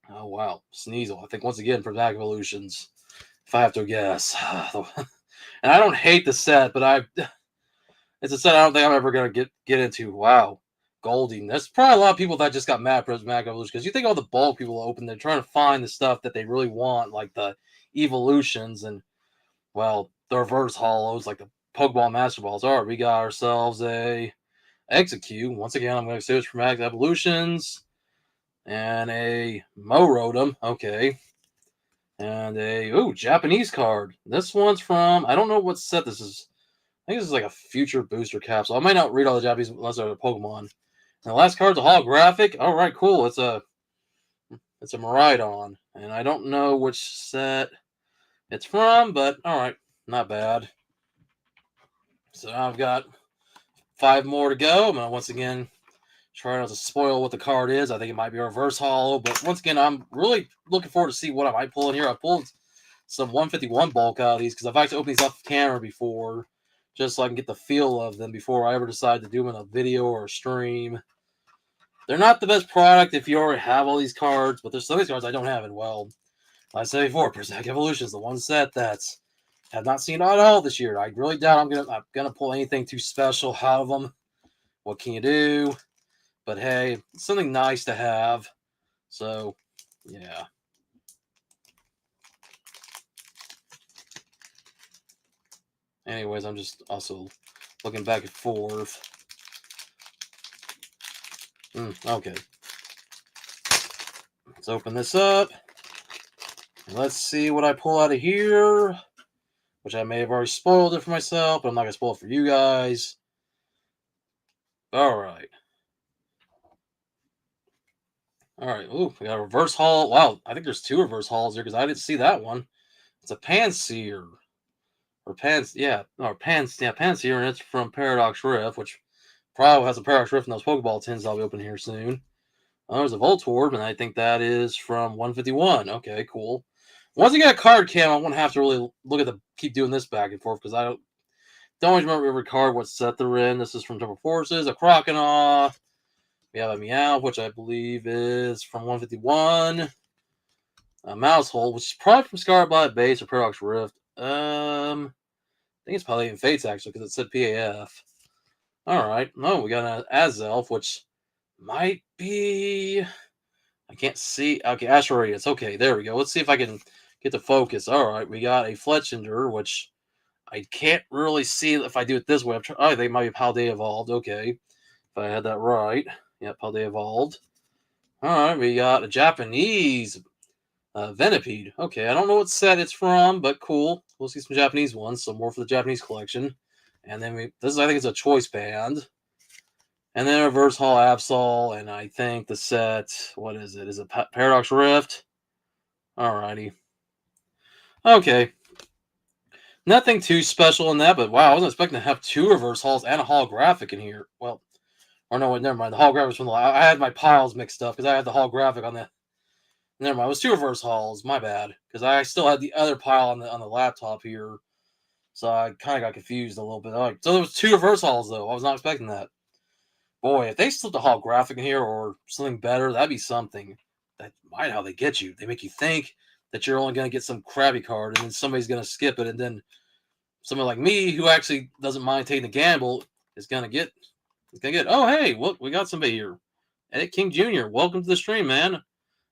Oh, wow. Sneasel. I think, once again, Prismatic Evolutions. If I have to guess. And I don't hate the set, but it's a set I don't think I'm ever going to get into. Wow. Golding. There's probably a lot of people that just got mad at Prismatic Evolution, because you think all the bulk people open, they're trying to find the stuff that they really want, like the evolutions and, well, the reverse hollows, like the Pokeball Master Balls. All right, we got ourselves a Execute. Once again, I'm going to say it's Prismatic Evolutions. And a Morotom. Okay. And a Japanese card. This one's from, I don't know what set this is. I think this is like a future booster capsule. I might not read all the Japanese unless they're Pokemon. And the last card's a holographic. All right, cool. It's a Miraidon. And I don't know which set it's from, but all right, not bad. So now I've got 5 more to go. I'm going to once again try not to spoil what the card is. I think it might be a reverse hollow, but once again, I'm really looking forward to see what I might pull in here. I pulled some 151 bulk out of these because I've actually opened these off camera before, just so I can get the feel of them before I ever decide to do them in a video or a stream. They're not the best product if you already have all these cards, but there's some of these cards I don't have. And well, like I said before, Prismatic Evolution is the one set that's have not seen at all this year. I really doubt I'm gonna pull anything too special out of them. What can you do? But hey, it's something nice to have. So, yeah. Anyways, I'm just also looking back and forth. Okay. Let's open this up. Let's see what I pull out of here. Which I may have already spoiled it for myself, but I'm not going to spoil it for you guys. All right. All right. Ooh, we got a reverse haul. Wow, I think there's 2 reverse hauls here because I didn't see that one. It's a Panseer. Panseer, and it's from Paradox Rift, which probably has a Paradox Rift in those Pokeball tins I'll be opening here soon. Oh, there's a Voltorb, and I think that is from 151. Okay, cool. Once you get a card cam, I won't have to really look at keep doing this back and forth because I don't always remember every card, what set they're in. This is from Double Forces, a Croconaw. We have a Meow, which I believe is from 151. A Mousehole, which is probably from Scarlet Blight Base or Paradox Rift. I think it's probably even Fates, actually, because it said PAF. Alright. Oh, we got an Azelf, which might be... I can't see. Okay, Astral Radiance. Okay, there we go. Let's see if I can get the focus. Alright, we got a Fletchinder, which I can't really see if I do it this way. Oh, they might be Paldea Evolved. Okay, if I had that right. Yeah, Paldea Evolved. Alright, we got a Japanese Venipede. Okay, I don't know what set it's from, but cool. We'll see some Japanese ones, so more for the Japanese collection. And then I think it's a choice band. And then Reverse Hall Absol, and I think the set, what is it? Is it Paradox Rift? Alrighty. Okay. Nothing too special in that, but wow, I wasn't expecting to have 2 Reverse Halls and a holographic in here. Well, or no, never mind. The holographic was from the... I had my piles mixed up because I had the holographic on the... Never mind, it was 2 Reverse Halls. My bad. Because I still had the other pile on the laptop here. So I kind of got confused a little bit. All right, so there was 2 Reverse Halls, though. I was not expecting that. Boy, if they slipped a holographic in here or something better, that'd be something. That might how they get you. They make you think that you're only going to get some crappy card, and then somebody's going to skip it, and then someone like me, who actually doesn't mind taking the gamble, is going to get... Oh, hey, look, we got somebody here. Edit King Jr., welcome to the stream, man.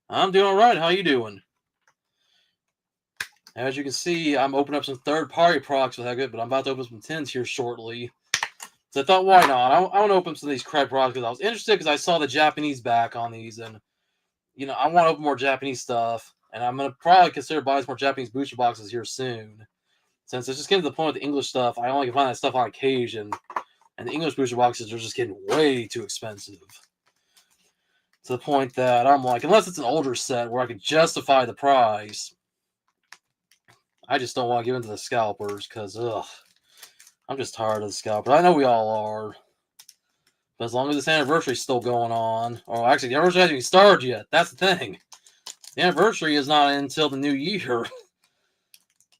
I'm doing all right. How you doing? As you can see, I'm opening up some third-party products with that good, but I'm about to open some tins here shortly. So I thought, why not? I want to open some of these crap products because I was interested because I saw the Japanese back on these, and you know I want to open more Japanese stuff, and I'm gonna probably consider buying some more Japanese booster boxes here soon. Since it's just getting to the point with the English stuff, I only can find that stuff on occasion, and the English booster boxes are just getting way too expensive. To the point that I'm like, unless it's an older set where I can justify the price, I just don't want to give in to the scalpers because, ugh, I'm just tired of the scalpers. I know we all are. But as long as this anniversary's still going on, or actually, the anniversary hasn't even started yet. That's the thing. The anniversary is not until the new year.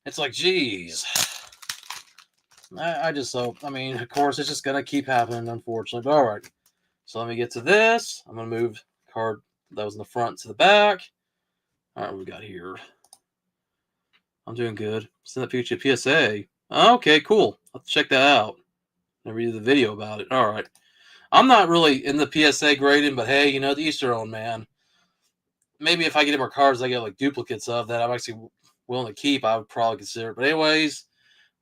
It's like, geez. I just hope. I mean, of course, it's just going to keep happening, unfortunately. But all right. So let me get to this. I'm going to move the card that was in the front to the back. All right, what we got here? I'm doing good. Send that picture to PSA. Okay, cool. I'll check that out. And read the video about it. All right. I'm not really in the PSA grading, but hey, you know, to each their own, man. Maybe if I get any more cards I get like duplicates of that I'm actually willing to keep, I would probably consider it. But anyways,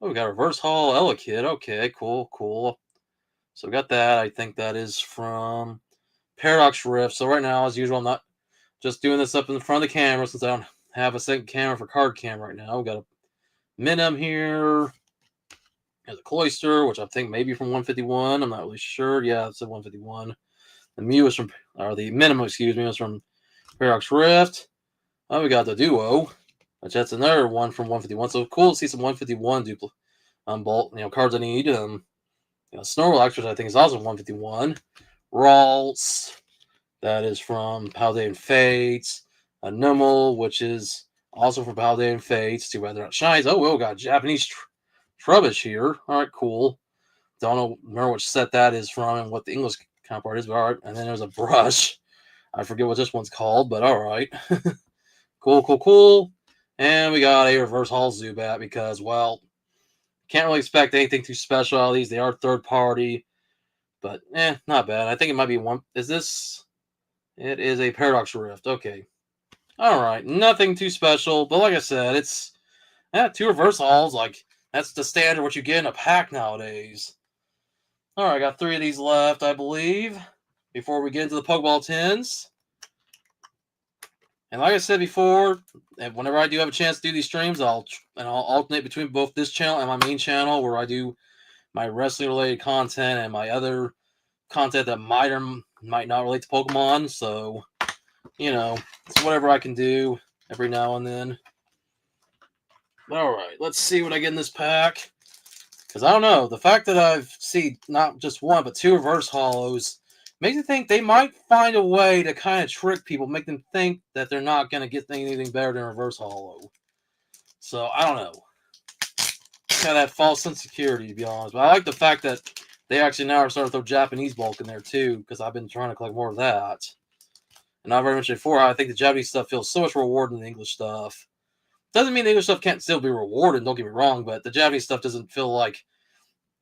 oh, we got Reverse Hall Elekid. Okay, cool, cool. So we got that. I think that is from Paradox Rift. So right now, as usual, I'm not just doing this up in front of the camera since I don't have a second camera for card cam right now. We got a Minim here. There's a Cloyster, which I think maybe from 151. I'm not really sure. Yeah, it's a 151. The Mew is from, or the Minimum, excuse me, was from Paradox Rift. Oh, we got the Duo, which that's another one from 151. So cool to see some 151 bolt, cards I need. Snorlax, which I think is also 151. Ralts, that is from Paldean Fates. A Numel, which is also from Paldean Fates. Too bad they're not shinies. Oh, we got Japanese Trubbish here. All right, cool. Don't remember which set that is from and what the English counterpart is, but all right. And then there's a Brush. I forget what this one's called, but all right. Cool, cool, cool. And we got a Reverse Hall Zubat because, well, can't really expect anything too special out of these. They are third party, but not bad. I think it might be one. Is this? It is a Paradox Rift. Okay. All right. Nothing too special, but like I said, it's 2 Reverse Halls. Like, that's the standard what you get in a pack nowadays. All right, I got 3 of these left, I believe, before we get into the Pokeball tins. And like I said before, whenever I do have a chance to do these streams, I'll alternate between both this channel and my main channel where I do my wrestling-related content and my other content that might or might not relate to Pokemon. So, it's whatever I can do every now and then. All right, let's see what I get in this pack. Because I don't know, the fact that I've seen not just one, but 2 Reverse Hollows makes you think they might find a way to kind of trick people, make them think that they're not going to get anything better than reverse holo. So I don't know. Kind of that false insecurity, to be honest. But I like the fact that they actually now are starting to throw Japanese bulk in there too, because I've been trying to collect more of that. And I've already mentioned before how I think the Japanese stuff feels so much more rewarding than the English stuff. Doesn't mean the English stuff can't still be rewarded, don't get me wrong, but the Japanese stuff doesn't feel like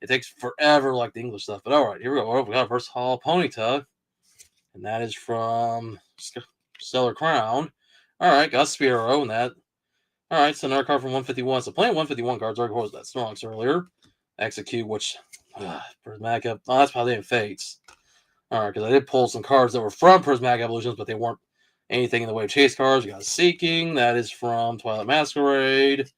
it takes forever like the English stuff. But alright, here we go. We got a versatile Ponyta. And that is from Stellar Crown. Alright, got Spearow and that. Alright, so another card from 151. So playing 151 cards, already was that Snorlax earlier. Execute, which Prismatic. Oh, that's probably in Fates. Alright, because I did pull some cards that were from Prismatic Evolutions, but they weren't anything in the way of chase cards. We got Seeking, that is from Twilight Masquerade.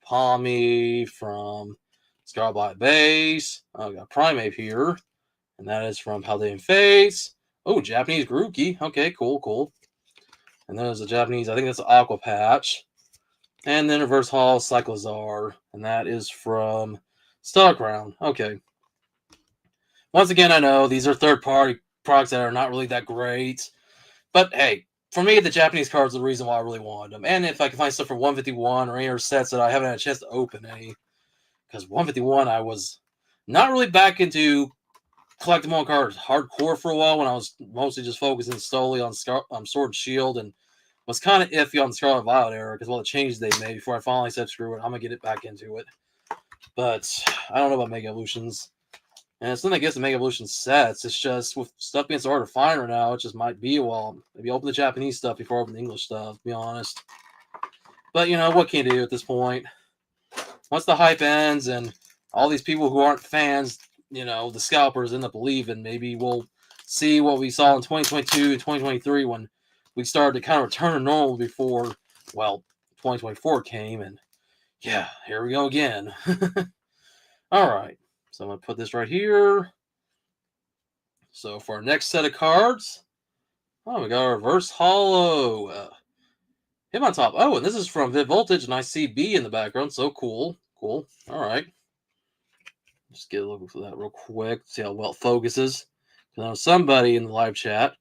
Palmy from Scarlet Black Base. We got Primeape here, and that is from Paldean Fates. Oh, Japanese Grookey. Okay, cool. And then there's a Japanese, I think that's Aqua Patch. And then Reverse Hall Cyclizar, and that is from Stellar Crown. Okay. Once again, I know these are third-party products that are not really that great. But hey, for me, the Japanese cards are the reason why I really wanted them. And if I can find stuff from 151 or any other sets that I haven't had a chance to open any. Because 151, I was not really back into collectible cards hardcore for a while when I was mostly just focusing solely on Sword and Shield and was kind of iffy on the Scarlet Violet era because of all the changes they made before I finally said screw it, I'm going to get it back into it. But I don't know about Mega Evolutions. And it's nothing against the Mega Evolution sets. It's just with stuff being so hard to find right now, it just might be a while. Maybe open the Japanese stuff before I open the English stuff, to be honest. But, what can you do at this point? Once the hype ends and all these people who aren't fans, the scalpers end up leaving, maybe we'll see what we saw in 2022 and 2023 when we started to kind of return to normal before, 2024 came. And, yeah, here we go again. All right. So I'm going to put this right here. So for our next set of cards, we got our Reverse Holo. Hitmontop. Oh, and this is from Viv Voltage, and I see B in the background. So cool. All right. Just get a look for that real quick. See how well it focuses. I know somebody in the live chat,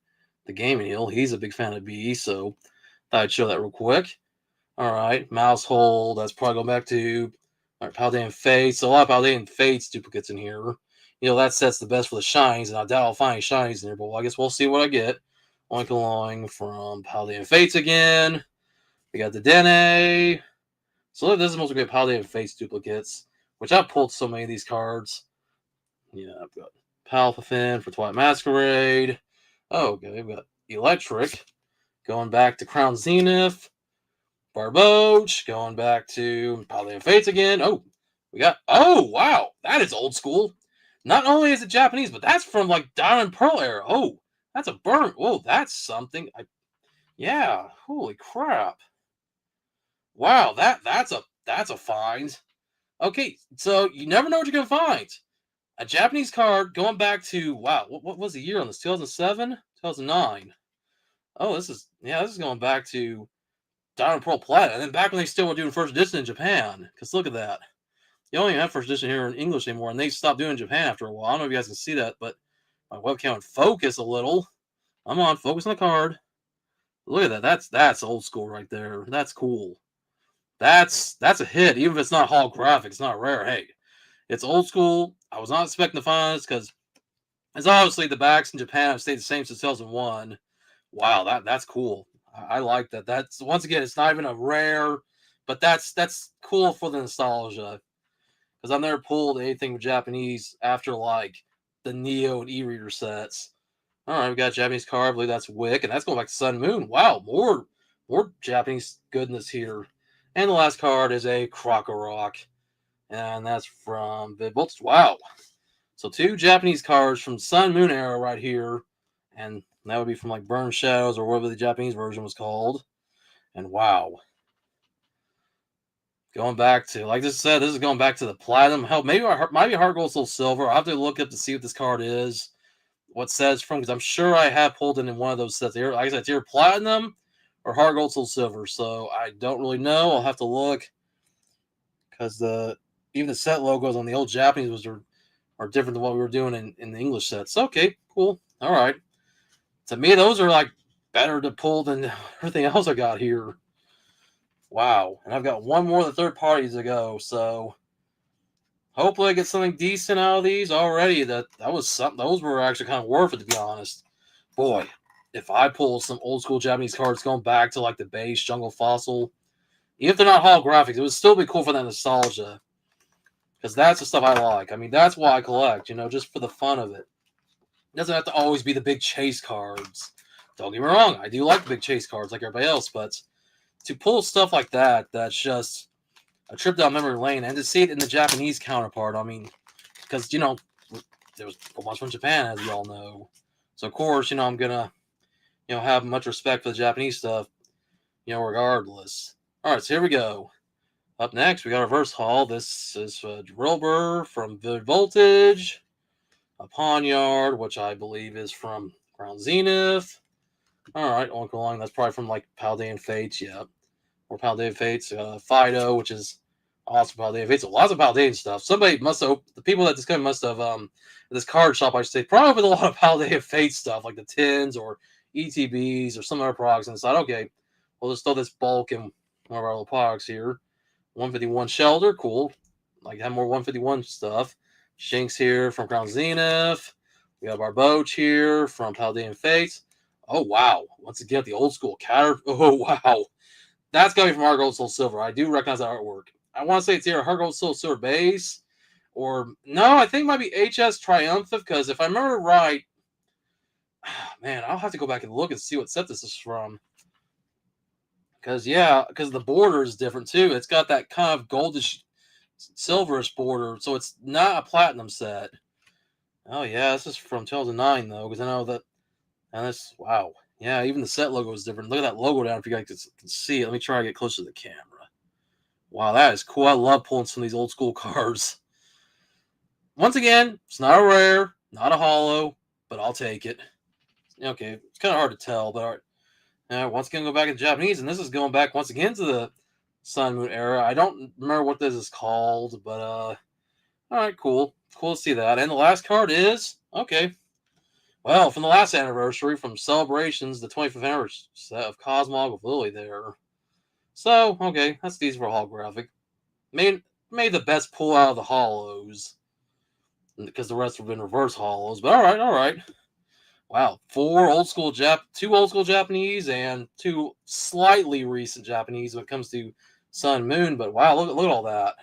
the Gaming Hill, he's a big fan of B, so thought I'd show that real quick. All right. Mouse Hole. That's probably going back to Paldean Fates. So a lot of Paldean Fates duplicates in here. That set's the best for the shinies, and I doubt I'll find any shinies in there, but I guess we'll see what I get. Oinkoloing from Paldean Fates again. We got the Dene. So this is mostly good Paldean Fates duplicates, which I've pulled so many of these cards. I've got Palpafin for Twilight Masquerade. Oh, okay, we've got Electric. Going back to Crown Zenith. Barboach, going back to Paldean Fates again. Oh, wow, that is old school. Not only is it Japanese, but that's from Diamond Pearl era. Oh, that's a burn. Whoa, that's something. Yeah, holy crap. Wow, that's a find. Okay, so you never know what you're gonna find. A Japanese card going back to what was the year on this? 2007, 2009. Oh, this is going back to Diamond Pearl Platinum, and then back when they still were doing first edition in Japan. Because look at that. You don't even have first edition here in English anymore, and they stopped doing Japan after a while. I don't know if you guys can see that, but my webcam would focus a little. Come on, focus on the card. Look at that. That's old school right there. That's cool. That's a hit, even if it's not holographic. It's not rare. Hey, it's old school. I was not expecting to find this because it's obviously the backs in Japan have stayed the same since 2001. Wow, that's cool. I like that. That's once again, it's not even a rare, but that's cool for the nostalgia. Because I've never pulled anything Japanese after the Neo and E-Reader sets. All right, we got a Japanese card. I believe that's Wick, and that's going back to Sun Moon. Wow, more Japanese goodness here. And the last card is a Krokorok, and that's from Viv Voltage. Wow. So 2 Japanese cards from Sun Moon era right here, and that would be from Burn Shadows or whatever the Japanese version was called. And wow. Going back to, like I said, this is going back to the Platinum. Hell, maybe Heart Gold Soul Silver. I'll have to look up to see what this card is, what set it's from, because I'm sure I have pulled it in one of those sets. Like I said, it's either Platinum or Heart Gold Soul Silver, so I don't really know. I'll have to look, because even the set logos on the old Japanese are different than what we were doing in the English sets. Okay, cool. All right. To me, those are like better to pull than everything else I got here. Wow. And I've got one more of the third parties to go, so hopefully I get something decent out of these already. That was something. Those were actually kind of worth it, to be honest. Boy, if I pull some old school Japanese cards going back to like the base Jungle Fossil, even if they're not holographics, it would still be cool for that nostalgia. Because that's the stuff I like. I mean, that's why I collect, just for the fun of it. It doesn't have to always be the big chase cards. Don't get me wrong, I do like the big chase cards like everybody else, but to pull stuff like that, that's just a trip down memory lane, and to see it in the Japanese counterpart, I mean, because, there was a bunch from Japan, as you all know. So, of course, I'm going to, have much respect for the Japanese stuff, regardless. All right, so here we go. Up next, we got a reverse haul. This is Drillbur from Vivid Voltage, a Pawnyard, which I believe is from Crown Zenith. All right, Uncle Long, that's probably from like Paldean Fates, yeah. Or Paldean Fates. Fido, which is awesome Paldean Fates. So lots of Paldean stuff. Somebody must have, the people that discovered must have, this card shop, I should say, probably with a lot of Paldean Fates stuff, like the tins or ETBs or some other products, and decided, okay, we'll just throw this bulk in one of our little products here. 151 Shelter, cool. Like, have more 151 stuff. Shinx here from Crown Zenith. We have our Barboach here from Paldean Fates. Oh, wow. Once again, the old school Caterpillar. Oh, wow. That's got to be from Heart Gold Soul Silver. I do recognize that artwork. I want to say it's either Heart Gold Soul Silver base, or no, I think it might be HS Triumphant, because if I remember right, man, I'll have to go back and look and see what set this is from. Because the border is different too. It's got that kind of goldish, silverish border, so it's not a platinum set. Oh yeah, this is from 2009 though, because I know that. And this, wow, yeah, even the set logo is different. Look at that logo down if you guys can see it. Let me try to get closer to the camera. Wow, that is cool. I love pulling some of these old school cards. Once again, it's not a rare, not a holo, but I'll take it. Okay, it's kind of hard to tell, but all right. Once again, go back to Japanese, and this is going back once again to the Sun Moon era. I don't remember what this is called, but all right, cool. Cool to see that. And the last card is, okay, well, from the last anniversary, from Celebrations, the 25th anniversary set of Cosmog with Lily there. So, okay, that's decent for a holographic. Made the best pull out of the holos, because the rest have been reverse holos. But all right. Wow, two old school Japanese and two slightly recent Japanese when it comes to Sun Moon. But wow, look at all that.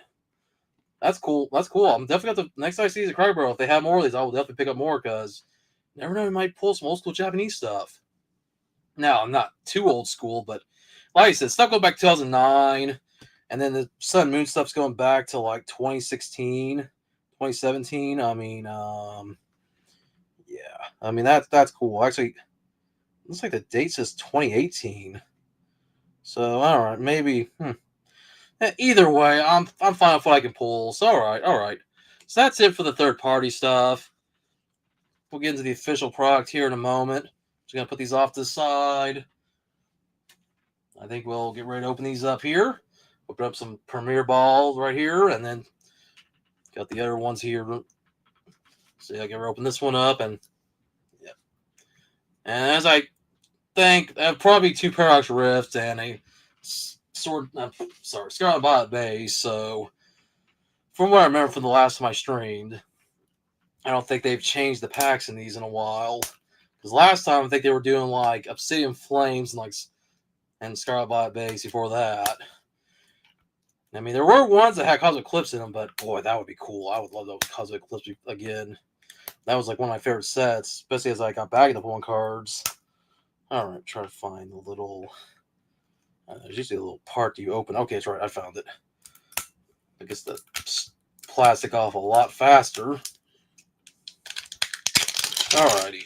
That's cool. I'm definitely next time I see the Cryobarrel, if they have more of these, I will definitely pick up more, because you never know, you might pull some old school Japanese stuff. Now, I'm not too old school, but like I said, stuff going back to 2009, and then the Sun Moon stuff's going back to like 2016, 2017. I mean, yeah. I mean, that's cool. Actually, looks like the date says 2018. So, all right, maybe. Either way, I'm fine with what I can pull. So, all right. So that's it for the third party stuff. We'll get into the official product here in a moment. Just gonna put these off to the side. I think we'll get ready to open these up here. Open up some Premier Balls right here, and then got the other ones here. So I can open this one up, and yeah. And as I think, probably two Paradox Rifts and a Scarlet Violet base. So from what I remember from the last time I streamed, I don't think they've changed the packs in these in a while. Because last time I think they were doing like Obsidian Flames and Scarlet Violet base before that. I mean, there were ones that had Cosmic Eclipse in them, but boy, that would be cool. I would love those Cosmic Eclipse again. That was like one of my favorite sets, especially as I got back into pulling cards. All right, try to find the little. There's usually a little part you open. Okay, that's right, I found it. I guess the plastic off a lot faster. Alrighty.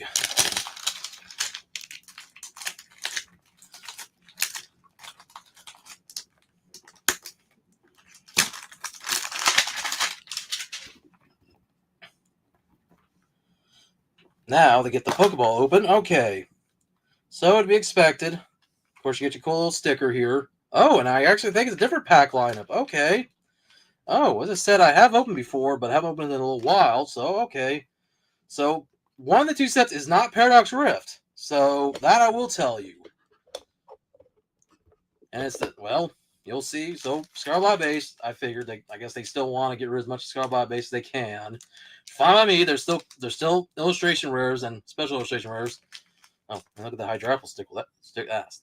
Now they get the Pokeball open. Okay. So it'd be expected. Of course, you get your cool little sticker here. Oh, and I actually think it's a different pack lineup. Okay. Oh, as I said, I have opened before, but I haven't opened in a little while. So, okay. So, one of the two sets is not Paradox Rift. So that I will tell you. And it's that, well, you'll see. So Scarlet base, I figured I guess they still want to get rid of as much Scarlet base as they can. Fine by me. There's still illustration rares and special illustration rares. Oh, look at the Hydrapple sticker.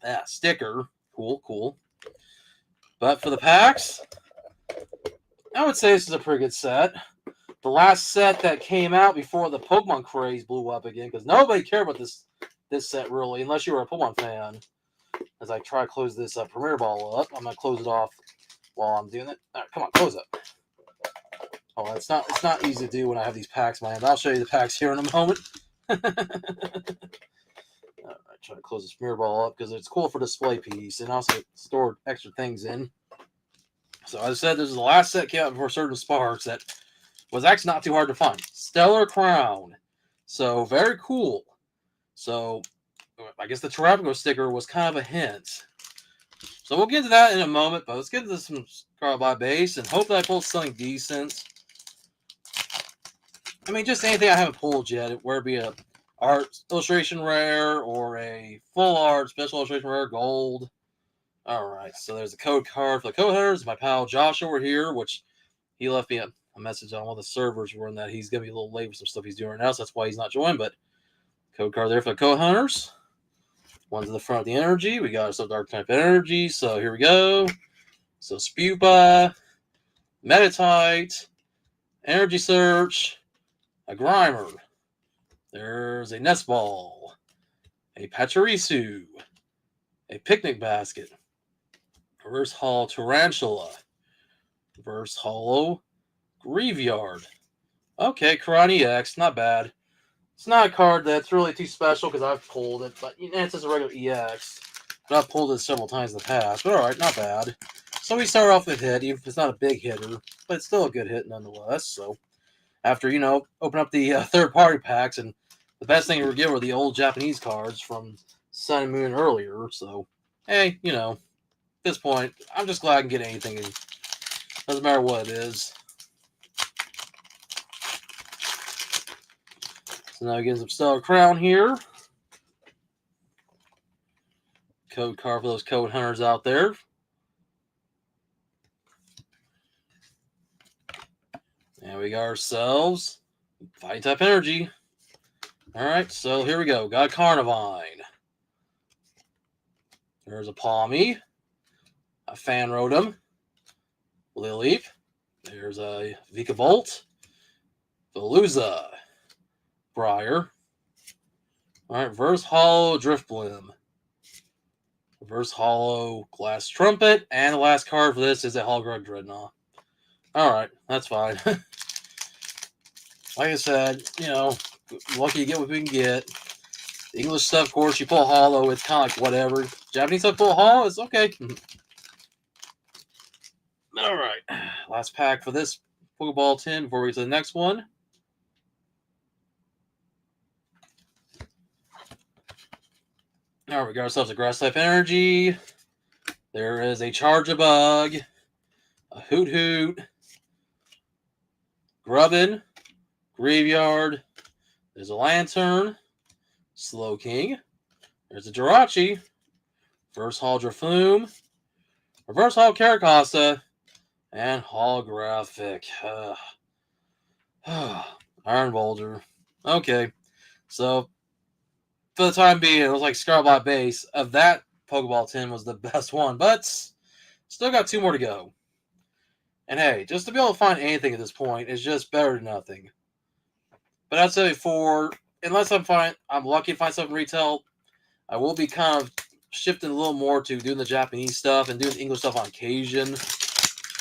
That sticker. Cool. But for the packs, I would say this is a pretty good set. The last set that came out before the Pokemon craze blew up again, because nobody cared about this set really, unless you were a Pokemon fan. As I try to close this Premier Ball up, I'm gonna close it off while I'm doing it. All right, come on, close it. Oh, it's not easy to do when I have these packs in my hand. I'll show you the packs here in a moment. All right, try to close this Premier Ball up because it's cool for display piece and also store extra things in. So as I said, this is the last set came out before Certain Sparks that was actually not too hard to find. Stellar Crown. So very cool. So I guess the Terrapico sticker was kind of a hint. So we'll get to that in a moment, but let's get into some Scarlet base and hope that I pull something decent. I mean, just anything I haven't pulled yet, whether it be a art illustration rare or a full art special illustration rare gold. Alright, so there's a code card for the code hunters. My pal Josh over here, which he left me a message on one of the servers where that he's going to be a little late with some stuff he's doing right now, so that's why he's not joined, but code card there for the code hunters. One's in the front of the energy. We got ourselves Dark type energy, so here we go. So Spupa, Metatite, Energy Search, a Grimer. There's a Nest Ball, a Pachirisu, a Picnic Basket, Reverse Holo Tarantula, Reverse Holo Graveyard. Okay, Karate X, not bad. It's not a card that's really too special because I've pulled it, but it's just a regular EX. But I've pulled it several times in the past. But alright, not bad. So we start off with a hit, even if it's not a big hitter, but it's still a good hit nonetheless. So after, open up the third-party packs, and the best thing we were given were the old Japanese cards from Sun and Moon earlier. So, hey, at this point, I'm just glad I can get anything. Doesn't matter what it is. So now we get some Stellar Crown here. Code card for those code hunters out there. And we got ourselves Fighting Type Energy. Alright, so here we go. Got a Carnivine. There's a Palmy. A Fanrotom. Lileep. There's a Vikavolt. Veluza. Briar. Alright, Reverse Holo Driftbloom. Reverse Holo Glass Trumpet. And the last card for this is a Hologram Dreadnought. Alright, that's fine. Like I said, lucky to get what we can get. The English stuff, of course, you pull Holo, it's kind of like whatever. Japanese stuff, pull Holo, it's okay. Alright, last pack for this Pokeball tin before we get to the next one. Alright, we got ourselves a Grass type Energy. There is a Charge-a-Bug, a Hoot, Grubbin, Graveyard. There's a Lantern, Slow King. There's a Jirachi, Reverse Holo Drifloon, Reverse Holo Caracasa, and Holographic. Iron Boulder. Okay, so for the time being, it was like Scarlet base of that Pokeball tin was the best one, but still got two more to go. And hey, just to be able to find anything at this point is just better than nothing. But I'd say unless I'm lucky to find something retail, I will be kind of shifting a little more to doing the Japanese stuff and doing the English stuff on occasion.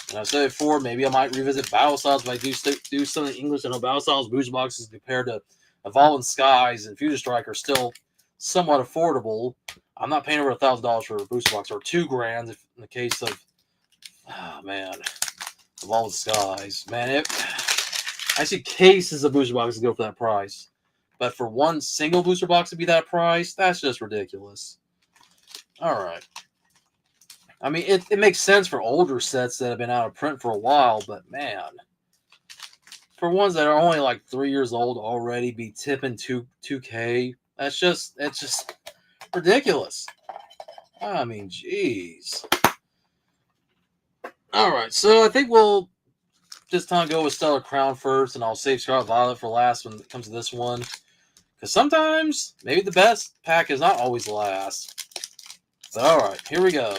And I said before, maybe I might revisit Battle Styles if I do something English. I know Battle Styles booster boxes compared to Evolving Skies and Future Strike are still somewhat affordable. I'm not paying over $1,000 for a booster box, or $2,000 if in the case of, Evolving Skies. Man, I see cases of booster boxes go for that price. But for one single booster box to be that price, that's just ridiculous. Alright. I mean, it makes sense for older sets that have been out of print for a while, but man, for ones that are only like 3 years old already be tipping 2K. It's just ridiculous. I mean, jeez. All right, so I think we'll this time go with Stellar Crown first, and I'll save Scarlet Violet for last when it comes to this one. Because sometimes, maybe the best pack is not always last. But alright, here we go.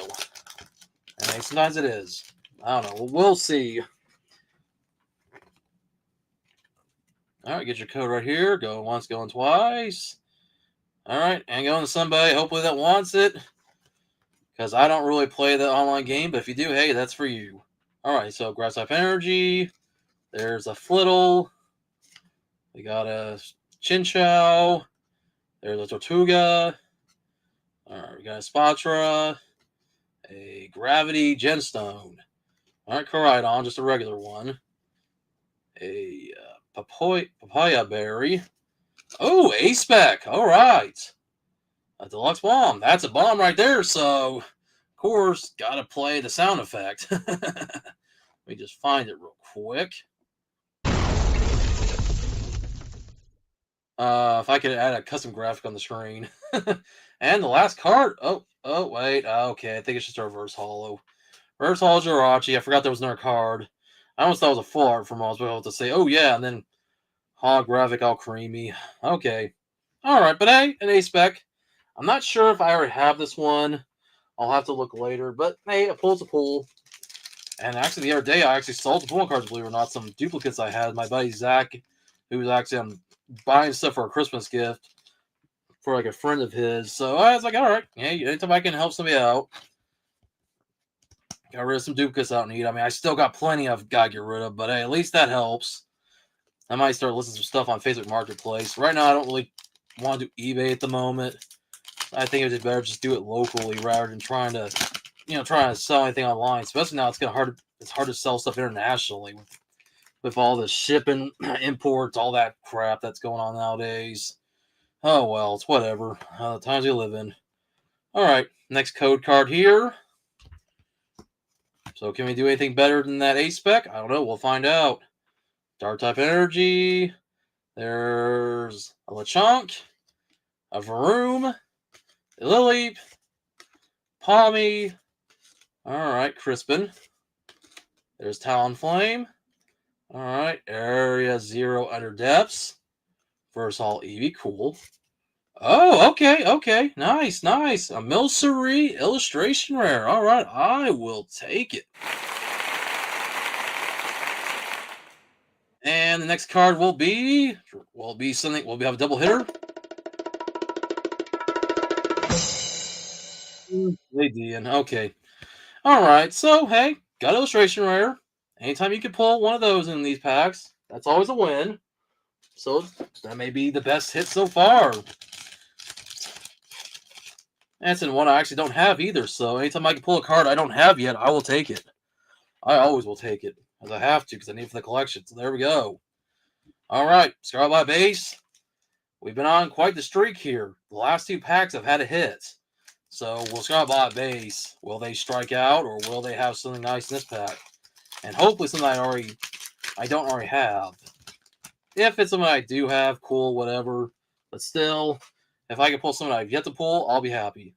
And sometimes it is. I don't know. We'll see. Alright, get your code right here. Going once, going twice. Alright, and going to somebody, hopefully that wants it. Because I don't really play the online game, but if you do, hey, that's for you. Alright, so Grass Type Energy. There's a Flittle. We got a Chinchou. There's a Tortuga. Alright, we got a Spatra. A Gravity Gemstone. Alright, Koraidon, just a regular one. A Papaya Berry. Oh, A-Spec. Alright. A Deluxe Bomb. That's a bomb right there, so of course, gotta play the sound effect. Let me just find it real quick. If I could add a custom graphic on the screen. And the last card. Oh, wait. Okay, I think it's just a reverse holo. Reverse holo Jirachi. I forgot there was another card. I almost thought it was a full art from I was able to say, oh yeah, and then holographic all creamy. Okay. Alright, but hey, an A-Spec. I'm not sure if I already have this one. I'll have to look later, but hey, a pull's a pull. And actually, the other day, I actually sold the pulling cards, believe it or not, some duplicates I had. My buddy Zach, who was actually buying stuff for a Christmas gift for like a friend of his. So I was like, all right, hey, anytime I can help somebody out. Got rid of some duplicates I don't need. I mean, I still got plenty I've got to get rid of, but hey, at least that helps. I might start listing some stuff on Facebook Marketplace. Right now, I don't really want to do eBay at the moment. I think it's better just do it locally rather than trying to sell anything online. Especially now, it's hard to sell stuff internationally with all the shipping, imports, all that crap that's going on nowadays. Oh well, it's whatever. The times we live in. All right, next code card here. So can we do anything better than that A-Spec? I don't know. We'll find out. Dark Type Energy. There's a Lechonk, a Varoom, a Lileep, Palmy. All right, Crispin. There's Talonflame. All right, Area 0 Under Depths. Versal Eevee, cool. Oh, okay. Nice. A Milcery illustration rare. All right, I will take it. And the next card will be something. We'll have a double hitter. They did. Okay. All right. So hey, got illustration rare. Anytime you can pull one of those in these packs, that's always a win. So that may be the best hit so far. That's in one I actually don't have either. So anytime I can pull a card I don't have yet, I will take it. I always will take it, as I have to, because I need it for the collection. So there we go. All right, Scarlet by base. We've been on quite the streak here. The last two packs have had a hit. So will Scarlet by base, will they strike out, or will they have something nice in this pack? And hopefully something I don't already have. If it's something I do have, cool, whatever. But still, if I can pull something I've yet to pull, I'll be happy.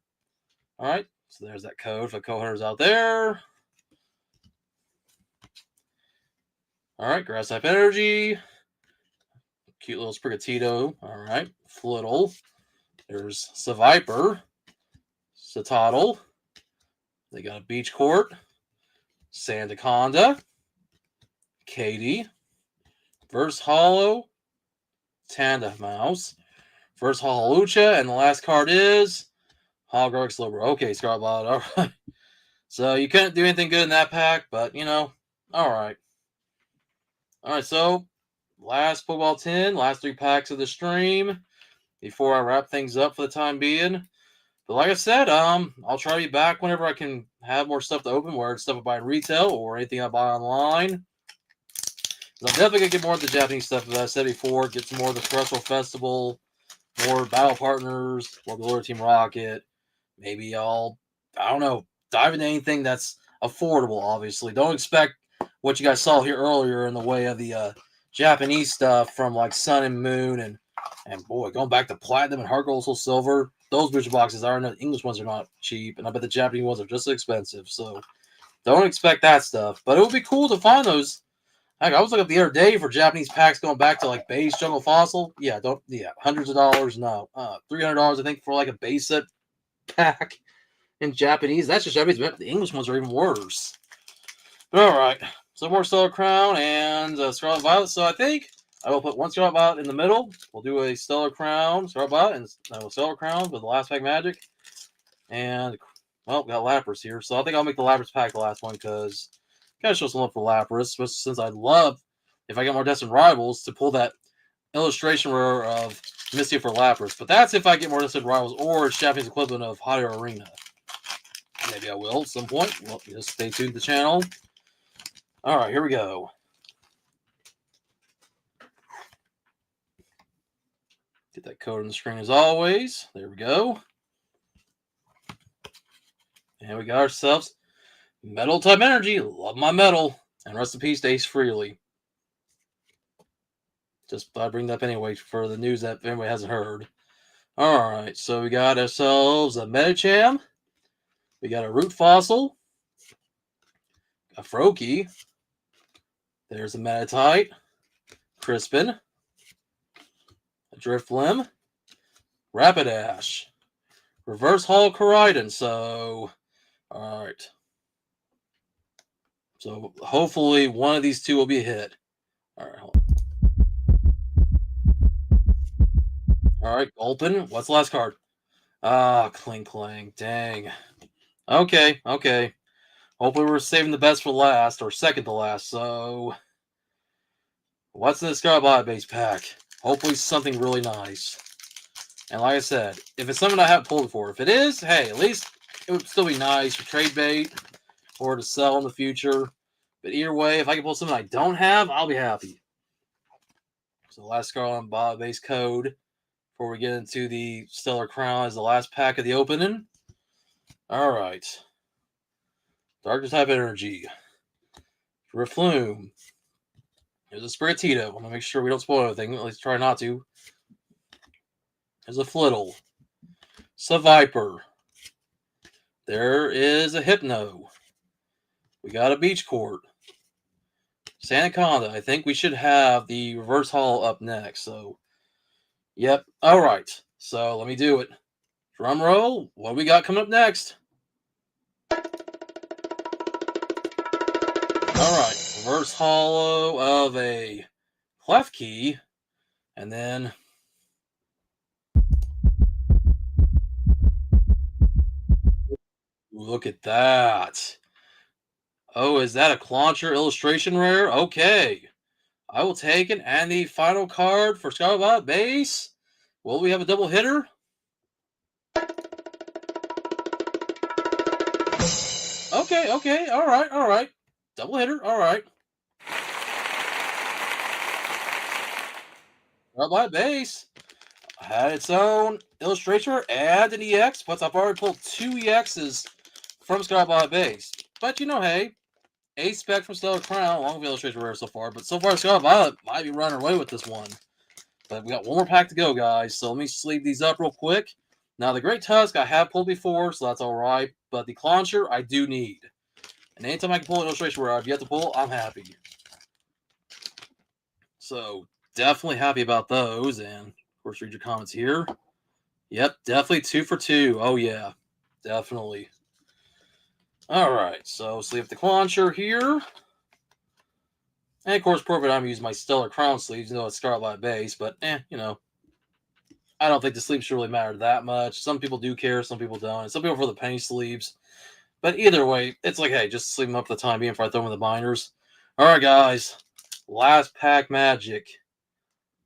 All right, so there's that code for co-hunters out there. All right, Grass Type Energy. Cute little Sprigatito. All right, Flittle. There's Seviper. Satotl. They got a Beach Court. Sandaconda. Katie. Verse Hollow. Tanda Mouse. Verse Holucha. And the last card is Holographic Slowbro. Okay, Scarlet Violet. All right. So you couldn't do anything good in that pack, but all right. All right, so last Pokeball 10, last 3 packs of the stream before I wrap things up for the time being. But like I said, I'll try to be back whenever I can have more stuff to open, whether it's stuff I buy in retail or anything I buy online. I'm definitely going to get more of the Japanese stuff, as I said before, get some more of the Stressful Festival, more Battle Partners, more Glory Team Rocket. Maybe I don't know, dive into anything that's affordable, obviously. Don't expect what you guys saw here earlier in the way of the Japanese stuff from like Sun and Moon and boy, going back to Platinum and Heart Gold, Soul Silver, those booster boxes are not, English ones are not cheap, and I bet the Japanese ones are just as expensive. So don't expect that stuff. But it would be cool to find those. Heck, I was looking up the other day for Japanese packs going back to like base Jungle Fossil. Yeah, hundreds of dollars. No, $300 I think for like a base set pack in Japanese. That's just Japanese. The English ones are even worse. But all right, so more Stellar Crown and Scarlet Violet. So I think I will put one Scarlet Violet in the middle. We'll do a Stellar Crown, Scarlet Violet, and Stellar Crown with the last pack magic. And well, we got Lapras here, so I think I'll make the Lapras pack the last one because gotta show some love for Lapras. Since I'd love if I get more Destined Rivals to pull that illustration rare of Misty for Lapras. But that's if I get more Destined Rivals or Japanese equivalent of Hot Air Arena. Maybe I will at some point. Well, just stay tuned to the channel. All right, here we go. Get that code on the screen as always. There we go. And we got ourselves Metal Type Energy. Love my metal. And rest in peace, Ace Freely. Just thought I'd bring that up anyway for the news that anybody hasn't heard. All right, so we got ourselves a Medicham. We got a Root Fossil. A Froakie. There's a Meditite. Crispin. A Drifblim. Rapidash. Reverse Holo Koraidon. So, all right. So, hopefully one of these two will be a hit. All right, hold on. All right, Gulpin. What's the last card? Ah, Cling Clang. Dang. Okay. Hopefully we're saving the best for last, or second to last. So, what's in the Scarlet base pack? Hopefully something really nice. And like I said, if it's something I haven't pulled before, if it is, hey, at least it would still be nice for trade bait or to sell in the future. But either way, if I can pull something I don't have, I'll be happy. So the last Scarlet base code before we get into the Stellar Crown is the last pack of the opening. All right. Dark Type Energy. Reflume. There's a Sprigatito. I want to make sure we don't spoil anything. At least try not to. There's a Flittle. Seviper. There is a Hypno. We got a Beach Court. Sandaconda. I think we should have the Reverse Holo up next. So, yep. All right. So, let me do it. Drum roll. What do we got coming up next? All right. Reverse Holo of a Klefki. And then look at that. Oh, is that a Clauncher illustration rare? Okay. I will take it. And the final card for Scarlet base. Will we have a double hitter? Okay. All right. Double hitter. All right. Scarlet base had its own illustration and an EX, but I've already pulled 2 EXs from Scarlet base. But you know, hey, a spec from Stellar Crown, along with illustration rare so far. But so far, Scarlet Violet might be running away with this one. But we got one more pack to go, guys. So let me sleeve these up real quick. Now, the Great Tusk I have pulled before, so that's all right. But the Clauncher I do need. And anytime I can pull an illustration where I've yet to pull, I'm happy. So definitely happy about those. And of course, read your comments here. Yep, definitely 2 for 2. Oh yeah, definitely. All right, so sleeve the Clauncher here. And of course, perfect. I'm using my Stellar Crown sleeves, even though it's Scarlet base. But you know, I don't think the sleeves should really matter that much. Some people do care, some people don't. And some people for the penny sleeves. But either way, it's like, hey, just sleeve them up for the time being before I throw them in the binders. All right, guys. Last pack magic.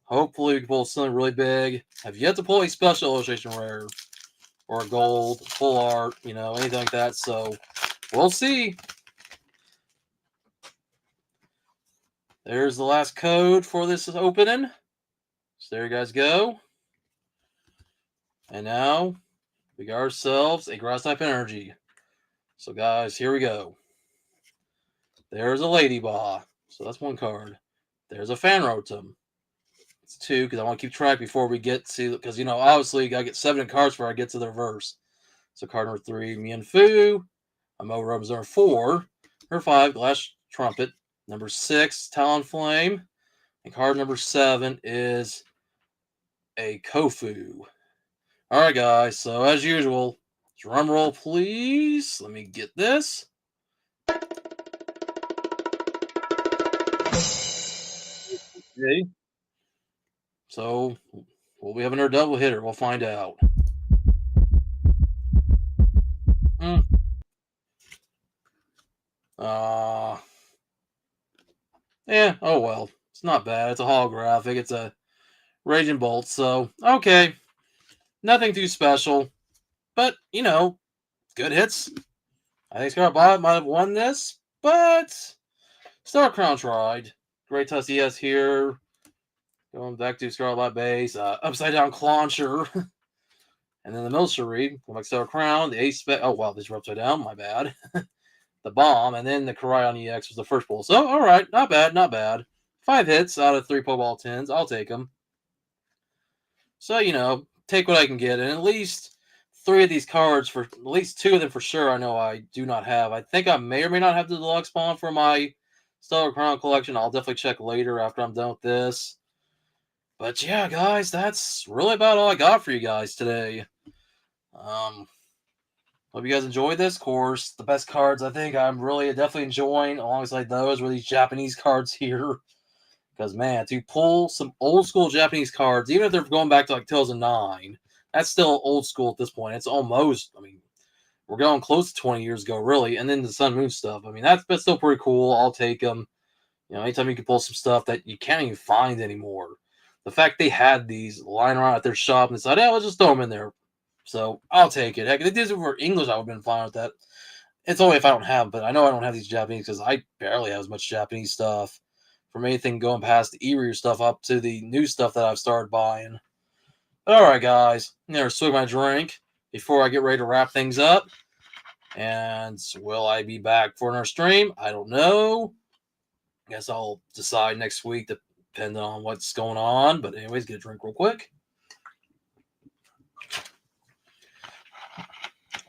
Hopefully we can pull something really big. Have yet to pull a special illustration rare. Or a gold, full art, you know, anything like that. So, we'll see. There's the last code for this opening. So there you guys go. And now we got ourselves a Grass Type Energy. So guys, here we go. There's a Ladybah. So that's one card. There's a fan rotom. It's 2 because I want to keep track before we get to, because, obviously you got to get 7 cards before I get to the reverse. So card number 3, Mienfoo. Mo Rotom's number 4. Number 5, Glass Trumpet. Number 6, Talonflame. And card number 7 is a Kofu. All right, guys. So as usual, drum roll, please. Let me get this. Okay. So will we have another double hitter? We'll find out. Mm. Yeah. Oh well. It's not bad. It's a holographic. It's a Raging Bolt. So okay. Nothing too special. But good hits. I think Scarlet Violet might have won this, but Star Crown tried. Great Tussie here. Going back to Scarlet Violet base. Upside Down Clauncher. And then the Milcery. Going back to Star Crown. The Ace Spec. Oh, wow. These were upside down. My bad. The Bomb. And then the Karaion EX was the first pull. So, all right. Not bad. Not bad. 5 hits out of 3 Pokeball 10s. I'll take them. So, take what I can get. And at least 3 of these cards, for at least 2 of them for sure, I know I do not have. I think I may or may not have the deluxe spawn for my Star Crown collection. I'll definitely check later after I'm done with this. But yeah, guys, that's really about all I got for you guys today. Hope you guys enjoyed this. Of course, the best cards I think I'm really definitely enjoying alongside those were these Japanese cards here. Because, man, to pull some old school Japanese cards, even if they're going back to like 2009, that's still old school at this point. It's almost, we're going close to 20 years ago, really. And then the Sun Moon stuff. That's still pretty cool. I'll take them. Anytime you can pull some stuff that you can't even find anymore. The fact they had these lying around at their shop and decided, let's just throw them in there. So I'll take it. Heck, if this were English, I would have been fine with that. It's only if I don't have, but I know I don't have these Japanese because I barely have as much Japanese stuff. From anything going past the e-reader stuff up to the new stuff that I've started buying. But all right, guys. I'm going to swig my drink before I get ready to wrap things up. And will I be back for another stream? I don't know. I guess I'll decide next week, depending on what's going on. But anyways, get a drink real quick.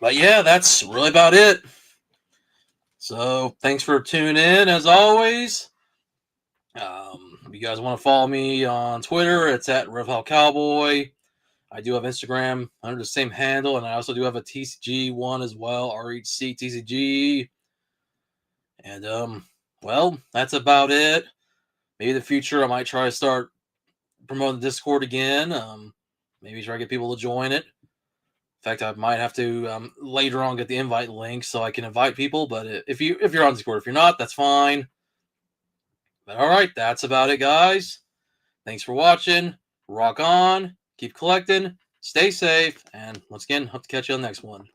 But yeah, that's really about it. So thanks for tuning in, as always. If you guys want to follow me on Twitter, it's at RevHellCowboy. I do have Instagram under the same handle, and I also do have a TCG one as well, RHC TCG. And well, that's about it. Maybe in the future I might try to start promoting the Discord again. Maybe try to get people to join it. In fact, I might have to later on get the invite link so I can invite people. But if you're on Discord, if you're not, that's fine. But all right, that's about it, guys. Thanks for watching. Rock on. Keep collecting. Stay safe. And once again, hope to catch you on the next one.